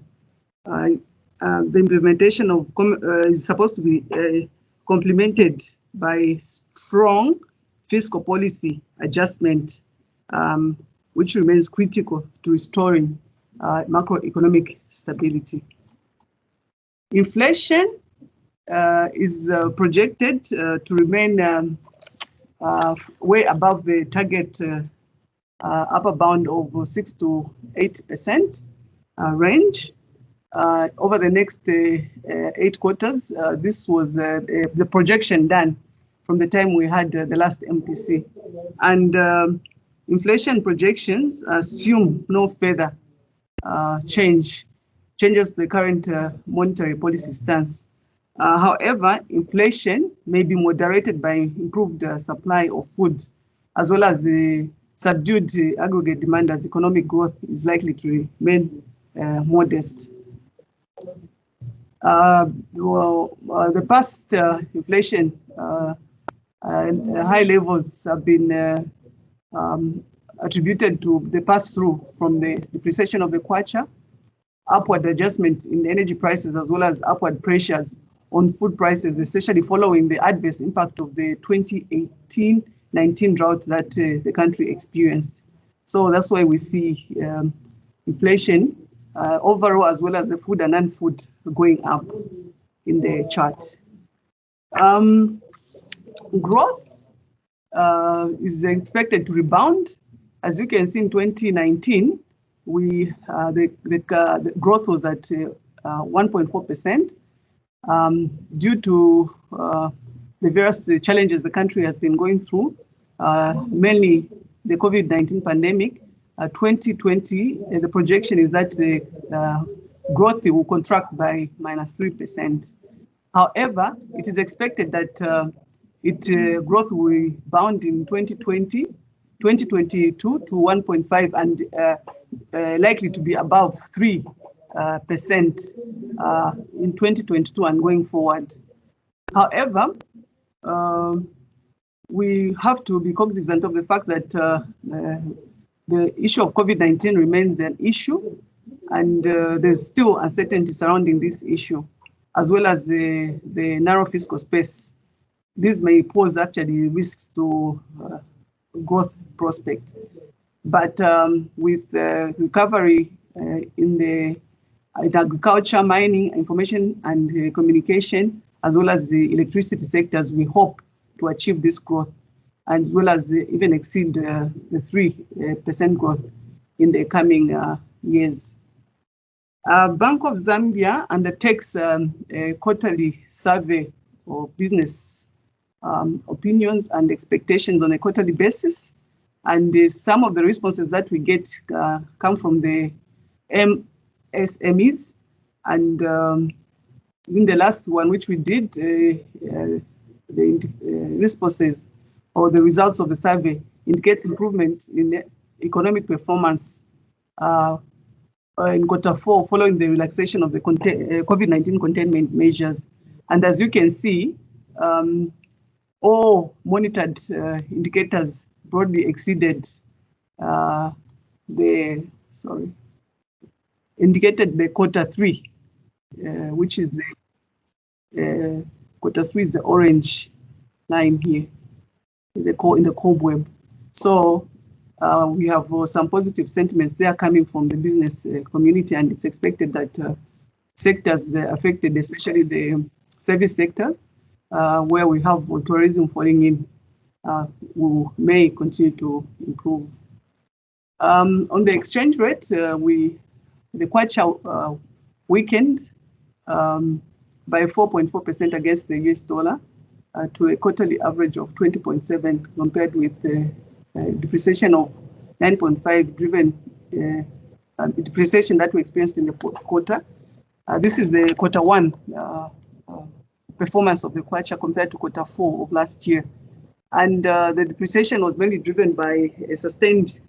implementation of is supposed to be complemented by strong fiscal policy adjustment, which remains critical to restoring macroeconomic stability. Inflation is projected to remain way above the target upper bound of 6 to 8% range over the next 8 quarters. This was the projection done from the time we had the last MPC. And inflation projections assume no further changes to the current monetary policy stance. However, inflation may be moderated by improved supply of food, as well as the subdued aggregate demand as economic growth is likely to remain modest. The past inflation high levels have been attributed to the pass-through from the depreciation of the kwacha, upward adjustment in energy prices, as well as upward pressures on food prices, especially following the adverse impact of the 2018-19 drought that the country experienced. So that's why we see inflation overall, as well as the food and non-food going up in the chart. Growth is expected to rebound. As you can see, in 2019, the growth was at 1.4%. Due to the various challenges the country has been going through, mainly the COVID-19 pandemic. 2020, the projection is that the growth will contract by -3%. However, it is expected that growth will bound in 2022 to 1.5 and likely to be above 3% in 2022 and going forward. However, we have to be cognizant of the fact that the issue of COVID-19 remains an issue, and there's still uncertainty surrounding this issue, as well as the narrow fiscal space. This may pose actually risks to growth prospects. But with recovery in agriculture, mining, information and communication, as well as the electricity sectors, we hope to achieve this growth, as well as even exceed the 3% growth in the coming years. Bank of Zambia undertakes a quarterly survey of business opinions and expectations on a quarterly basis. And some of the responses that we get come from the MSMEs. And in the last one, which we did, the responses or the results of the survey indicates improvement in economic performance in Q4 following the relaxation of the COVID-19 containment measures. And as you can see, all monitored indicators broadly exceeded indicated the quarter three, which is the quarter three is the orange line here in the cobweb. So we have some positive sentiments there coming from the business community, and it's expected that sectors affected, especially the service sectors, where we have tourism falling in, we may continue to improve. On the exchange rate, the kwacha weakened by 4.4% against the US dollar to a quarterly average of 20.7, compared with the depreciation of 9.5, driven depreciation that we experienced in the fourth quarter. This is the quarter one performance of the kwacha compared to quarter four of last year. And the depreciation was mainly driven by a sustained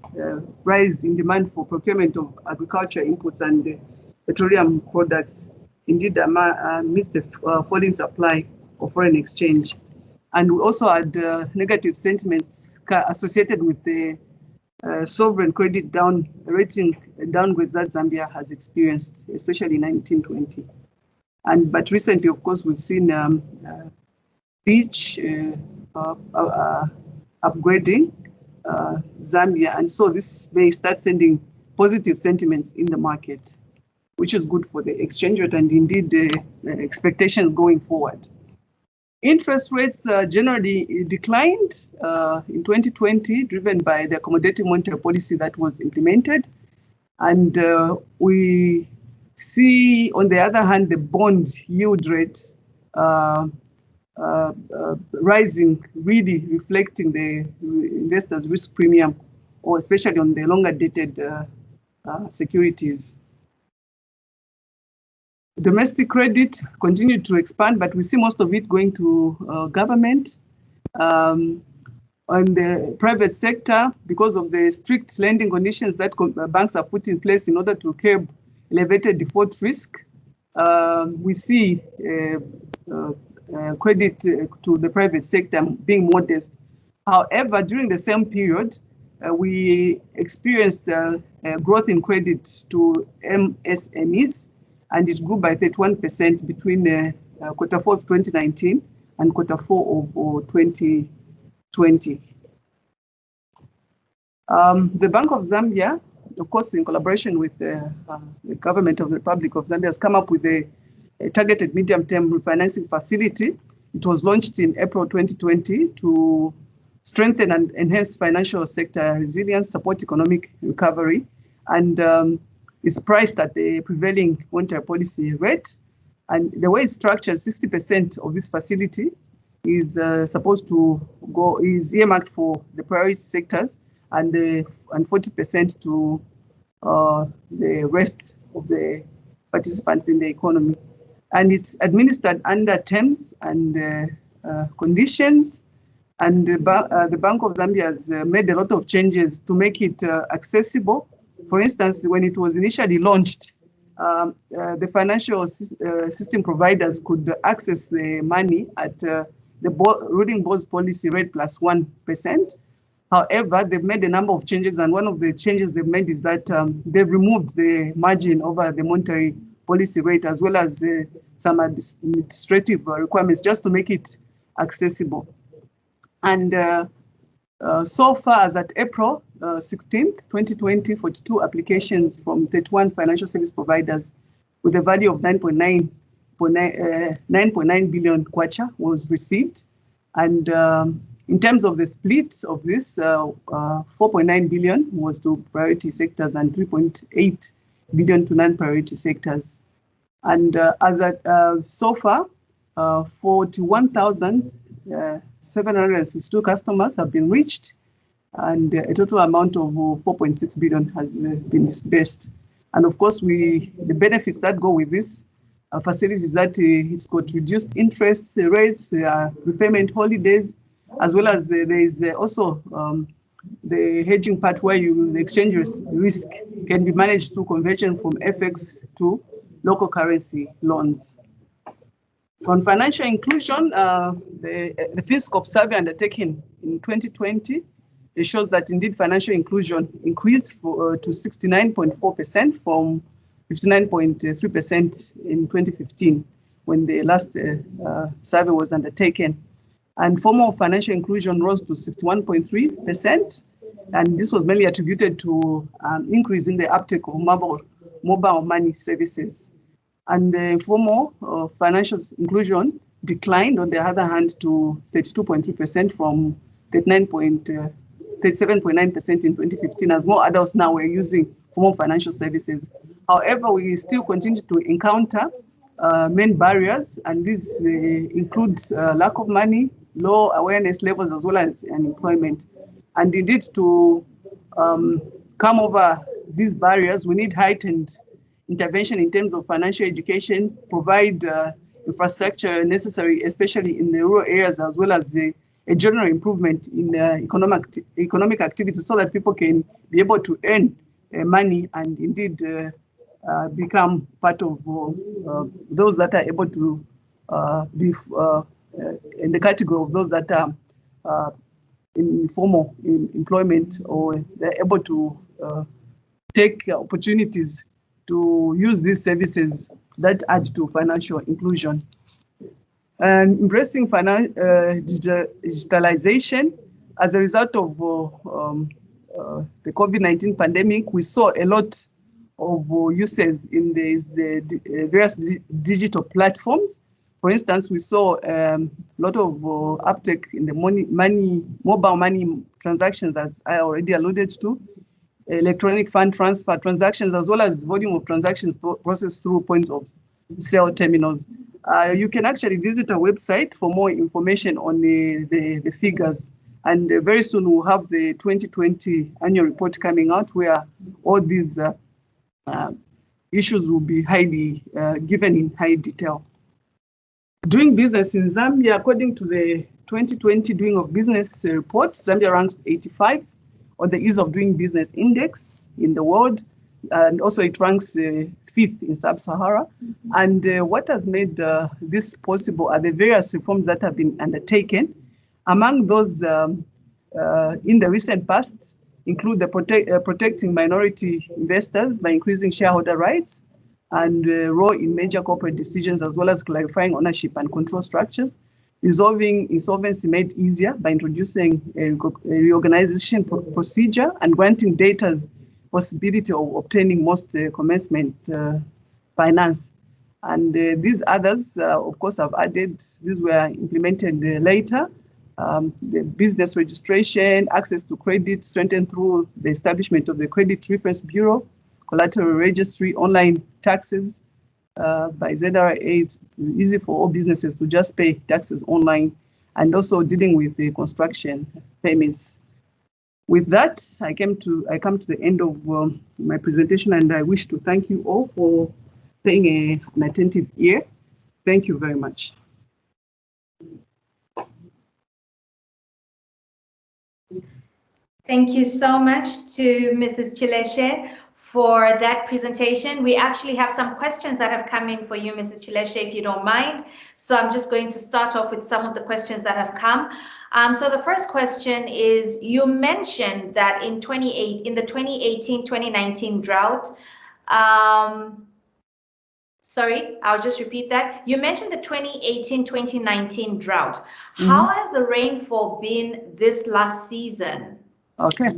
rise in demand for procurement of agriculture inputs and petroleum products, indeed amidst the falling supply of foreign exchange. And we also had negative sentiments associated with the sovereign credit rating downgrades that Zambia has experienced, especially in 1920. But recently, of course, we've seen Beach upgrading Zambia, and so this may start sending positive sentiments in the market, which is good for the exchange rate and indeed the expectations going forward. Interest rates generally declined in 2020, driven by the accommodative monetary policy that was implemented. And we see, on the other hand, the bond yield rate rising, really reflecting the investors' risk premium, or especially on the longer dated securities. Domestic credit continued to expand, but we see most of it going to government. On the private sector, because of the strict lending conditions that banks have put in place in order to curb elevated default risk, we see credit to the private sector being modest. However, during the same period, we experienced growth in credit to MSMEs, and it grew by 31% between quarter four of 2019 and quarter four of 2020. The Bank of Zambia, of course, in collaboration with the government of the Republic of Zambia, has come up with a targeted medium-term refinancing facility. It was launched in April 2020 to strengthen and enhance financial sector resilience, support economic recovery, and is priced at the prevailing monetary policy rate. And the way it's structured, 60% of this facility is supposed to is earmarked for the priority sectors, and 40% to the rest of the participants in the economy. And it's administered under terms and conditions. And the Bank of Zambia has made a lot of changes to make it accessible. For instance, when it was initially launched, the financial system providers could access the money at the ruling board's policy rate plus 1%. However, they've made a number of changes, and one of the changes they've made is that they've removed the margin over the monetary policy rate, as well as some administrative requirements, just to make it accessible. And so far as at April 16th, 2020, 42 applications from 31 financial service providers with a value of 9.9 billion kwacha was received. And in terms of the split of this, 4.9 billion was to priority sectors and 3.8 billion to non-priority sectors. And as at so far, 41,762 customers have been reached, and a total amount of 4.6 billion has been disbursed. And of course, the benefits that go with this facility is that it's got reduced interest rates, repayment holidays, as well as there is also the hedging part where the exchange risk can be managed through conversion from FX to local currency loans. On financial inclusion, the FinnScope survey undertaken in 2020, it shows that indeed financial inclusion increased to 69.4% from 59.3% in 2015 when the last survey was undertaken. And formal financial inclusion rose to 61.3%. And this was mainly attributed to an increase in the uptake of mobile money services. And the informal financial inclusion declined, on the other hand, to 32.3% from 37.9% in 2015, as more adults now were using formal financial services. However, we still continue to encounter main barriers, and these include lack of money, low awareness levels, as well as unemployment. And indeed, to come over these barriers, we need heightened intervention in terms of financial education, provide infrastructure necessary, especially in the rural areas, as well as a general improvement in economic activity, so that people can be able to earn money and indeed become part of those that are able to be in the category of those that are in formal employment, or they're able to take opportunities to use these services that add to financial inclusion. And embracing digitalization, as a result of the COVID-19 pandemic, we saw a lot of uses in the various digital platforms. For instance, we saw a lot of uptake in the mobile money transactions, as I already alluded to, electronic fund transfer transactions, as well as volume of transactions processed through points of sale terminals. You can actually visit our website for more information on the figures. And very soon we'll have the 2020 annual report coming out, where all these issues will be highly given in high detail. Doing business in Zambia, according to the 2020 Doing of Business report, Zambia ranks 85 on the Ease of Doing Business Index in the world, and also it ranks 5th in Sub-Sahara. And what has made this possible are the various reforms that have been undertaken. Among those in the recent past include the protecting minority investors by increasing shareholder rights and role in major corporate decisions, as well as clarifying ownership and control structures, resolving insolvency made easier by introducing a reorganization procedure, and granting data's possibility of obtaining most commencement finance. And these others, of course, have added, these were implemented later. The business registration, access to credit strengthened through the establishment of the Credit Reference Bureau, collateral registry, online taxes by ZRA. It's easy for all businesses to just pay taxes online, and also dealing with the construction payments. With that, I come to the end of my presentation, and I wish to thank you all for paying an attentive ear. Thank you very much. Thank you so much to Mrs. Chileshe for that presentation. We actually have some questions that have come in for you, Mrs. Chileshe, if you don't mind. So I'm just going to start off with some of the questions that have come. So the first question is, you mentioned that in the 2018-2019 drought, sorry, I'll just repeat that. You mentioned the 2018-2019 drought. How has the rainfall been this last season? Okay.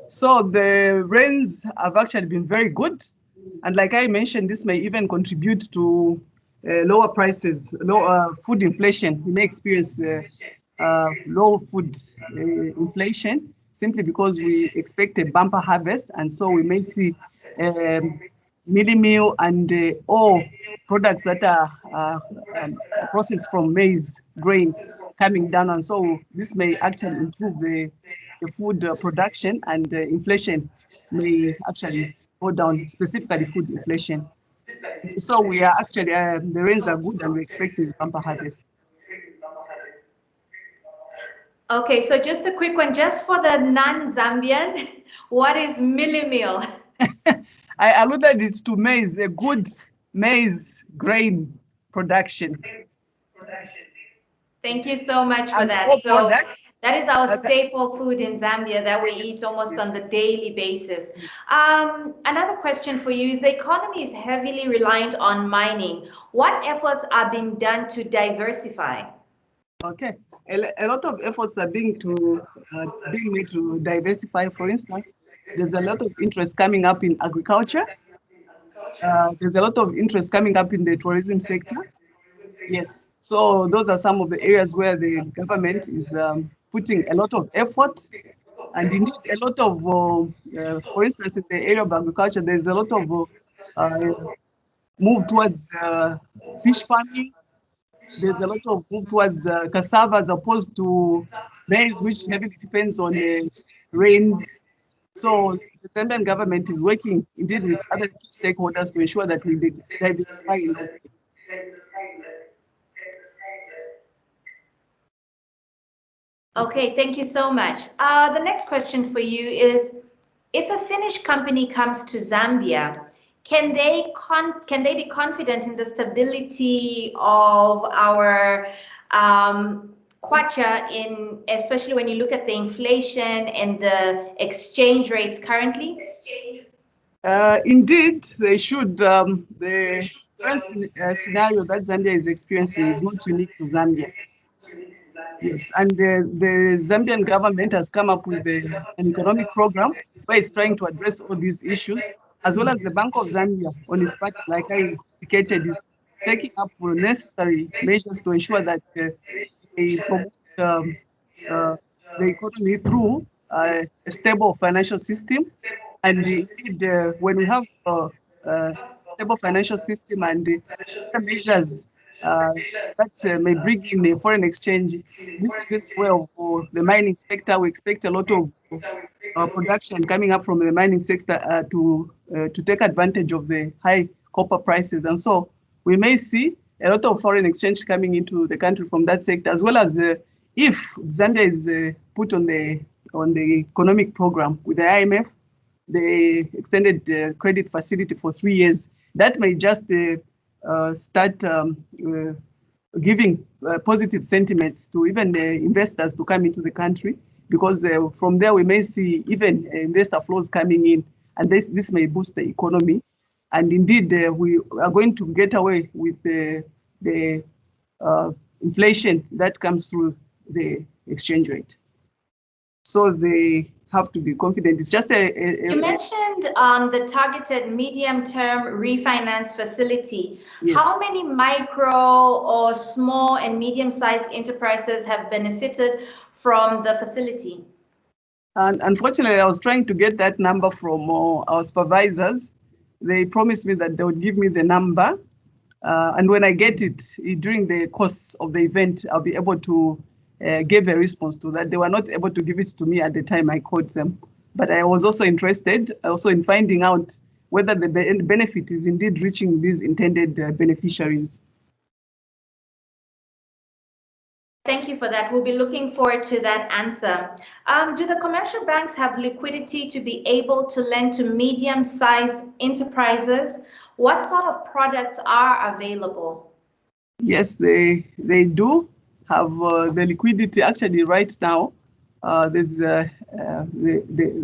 So the rains have actually been very good. And like I mentioned, this may even contribute to lower prices, lower food inflation. We may experience low food inflation simply because we expect a bumper harvest. And so we may see mealie meal and all products that are processed from maize grain coming down. And so this may actually improve the food production, and inflation may actually go down, specifically food inflation. So we are actually, the rains are good, and we're expecting bumper harvest. Okay, so just a quick one, just for the non-Zambian, what is mealie meal? I alluded it to maize, a good maize grain production. Thank you so much for and that. All so products That is our staple food in Zambia that we eat almost on the daily basis. Another question for you is the economy is heavily reliant on mining. What efforts are being done to diversify? Okay, a lot of efforts are being made to diversify. For instance, there's a lot of interest coming up in agriculture. There's a lot of interest coming up in the tourism sector. Yes, so those are some of the areas where the government is putting a lot of effort, and indeed a lot of, for instance, in the area of agriculture, there's a lot of move towards fish farming. There's a lot of move towards cassava as opposed to maize, which heavily depends on rains. So the Zambian government is working indeed with other key stakeholders to ensure that we diversify in that. Okay, thank you so much. The next question for you is, if a Finnish company comes to Zambia, can they be confident in the stability of our kwacha, especially when you look at the inflation and the exchange rates currently? Indeed, they should. The current scenario that Zambia is experiencing is not unique to Zambia. Yes, and the Zambian government has come up with an economic program where it's trying to address all these issues, as well as the Bank of Zambia, on its part, like I indicated, is taking up necessary measures to ensure that they promote the economy through a stable financial system. And indeed, when we have a stable financial system and measures that may bring in the foreign exchange, this is well for the mining sector. We expect a lot of production coming up from the mining sector to take advantage of the high copper prices, and so we may see a lot of foreign exchange coming into the country from that sector, as well as if Zambia is put on the economic program with the IMF, the extended credit facility for 3 years, that may just start giving positive sentiments to even the investors to come into the country, because from there we may see even investor flows coming in, and this may boost the economy. And indeed, we are going to get away with the inflation that comes through the exchange rate. So they have to be confident. It's just You mentioned the targeted medium-term refinance facility. Yes. How many micro or small and medium-sized enterprises have benefited from the facility? And unfortunately, I was trying to get that number from our supervisors. They promised me that they would give me the number. And when I get it during the course of the event, I'll be able to give a response to that. They were not able to give it to me at the time I called them. But I was also interested in finding out whether the benefit is indeed reaching these intended beneficiaries. Thank you for that. We'll be looking forward to that answer. Do the commercial banks have liquidity to be able to lend to medium-sized enterprises? What sort of products are available? Yes, they do have the liquidity. Actually, right now, there's the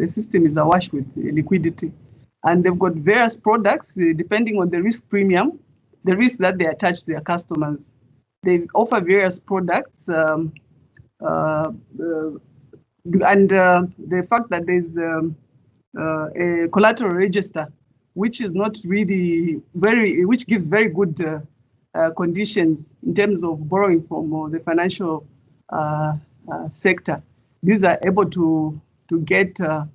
system is awash with liquidity, and they've got various products depending on the risk premium, the risk that they attach to their customers. They offer various products, and the fact that there's a collateral register, which is not really which gives very good conditions in terms of borrowing from the financial sector. These are able to get the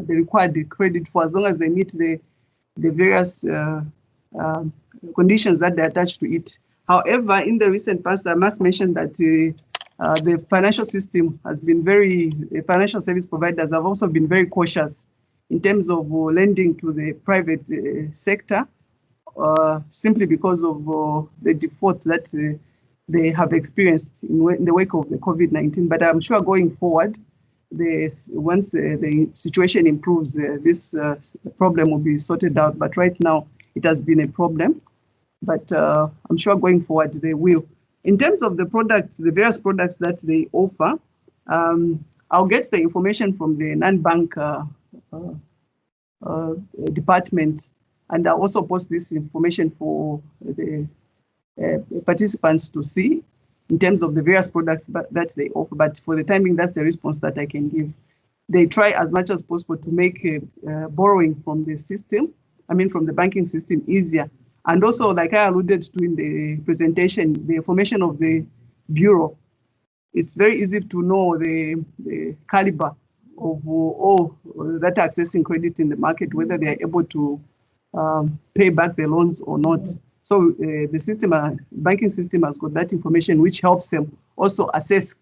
required credit for as long as they meet the various conditions that they attach to it. However, in the recent past, I must mention that the financial system has been financial service providers have also been very cautious in terms of lending to the private sector, simply because of the defaults that they have experienced in the wake of the COVID-19. But I'm sure going forward, once the situation improves, this problem will be sorted out. But right now, it has been a problem. But I'm sure going forward they will. In terms of the products, the various products that they offer, I'll get the information from the non-bank department, and I'll also post this information for the participants to see in terms of the various products that they offer. But for the time being, that's the response that I can give. They try as much as possible to make borrowing from the system, from the banking system, easier. And also, like I alluded to in the presentation, the information of the bureau, it's very easy to know the caliber of all that are accessing credit in the market, whether they are able to pay back the loans or not. So the system, banking system has got that information, which helps them also assess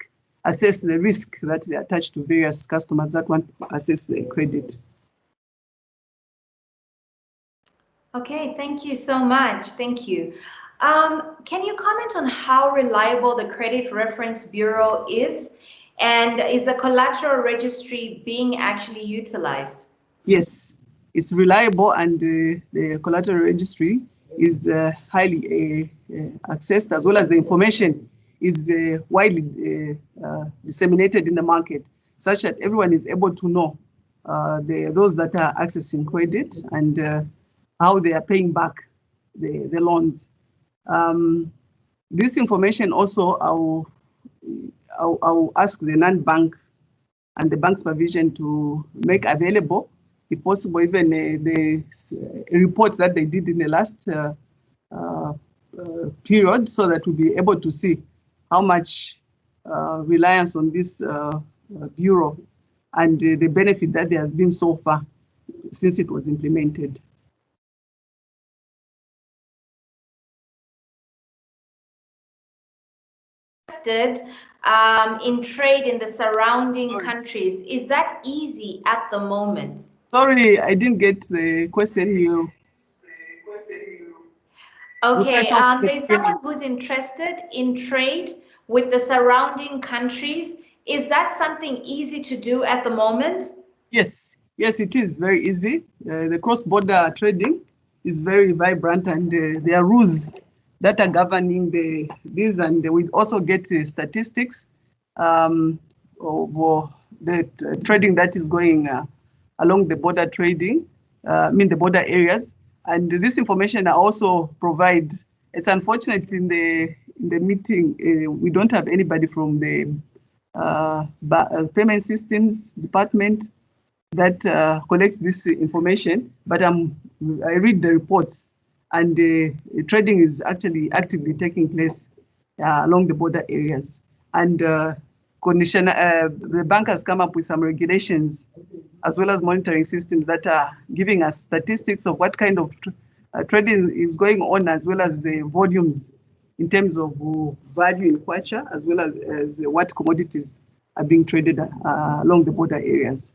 the risk that they attach to various customers that want to access the credit. Okay, thank you so much. Thank you. Can you comment on how reliable the Credit Reference Bureau is? And is the collateral registry being actually utilized? Yes, it's reliable, and the collateral registry is highly accessed, as well as the information is widely disseminated in the market, such that everyone is able to know those that are accessing credit and how they are paying back the loans. This information also I'll ask the non-bank and the bank's supervision to make available, if possible, even the reports that they did in the last period, so that we'll be able to see how much reliance on this bureau and the benefit that there has been so far since it was implemented. In trade in the surrounding countries, is that easy at the moment? Sorry, I didn't get the question here. Okay, there's someone who's interested in trade with the surrounding countries. Is that something easy to do at the moment? Yes, it is very easy. The cross-border trading is very vibrant, and there are rules that are governing this, and we also get statistics of the trading that is going along the border trading, the border areas. And this information I also provide. It's unfortunate in the meeting we don't have anybody from the payment systems department that collects this information, but I read the reports, and trading is actually actively taking place along the border areas. And the bank has come up with some regulations as well as monitoring systems that are giving us statistics of what kind of trading is going on, as well as the volumes in terms of value in kwacha, as well as what commodities are being traded along the border areas.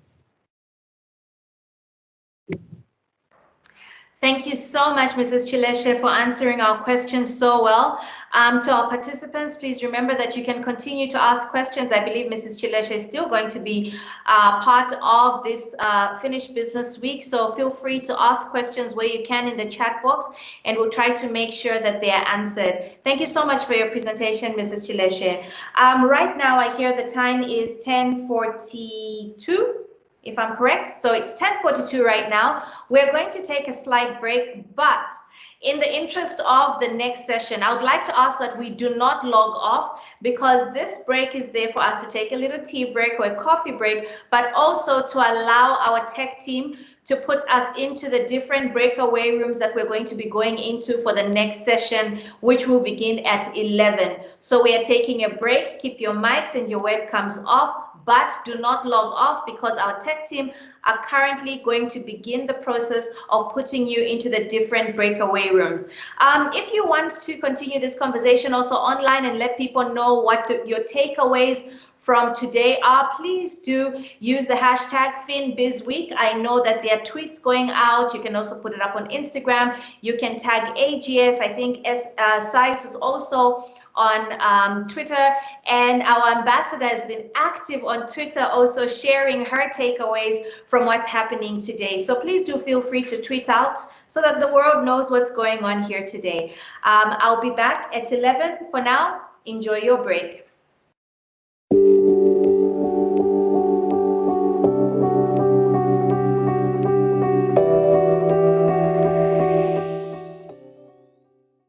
Thank you so much, Mrs. Chileshe, for answering our questions so well. To our participants, please remember that you can continue to ask questions. I believe Mrs. Chileshe is still going to be part of this Finnish Business Week, so feel free to ask questions where you can in the chat box, and we'll try to make sure that they are answered. Thank you so much for your presentation, Mrs. Chileshe. Right now, I hear the time is 10:42. If I'm correct. So it's 10:42 right now. We're going to take a slight break, but in the interest of the next session, I would like to ask that we do not log off, because this break is there for us to take a little tea break or a coffee break, but also to allow our tech team to put us into the different breakaway rooms that we're going to be going into for the next session, which will begin at 11. So we are taking a break. Keep your mics and your webcams off, but do not log off, because our tech team are currently going to begin the process of putting you into the different breakaway rooms. If you want to continue this conversation also online and let people know what your takeaways from today are, please do use the hashtag FinnBizWeek. I know that there are tweets going out. You can also put it up on Instagram. You can tag AGS. I think SAIS is also on Twitter, and our ambassador has been active on Twitter, also sharing her takeaways from what's happening today. So please do feel free to tweet out so that the world knows what's going on here today. I'll be back at 11. For now, enjoy your break.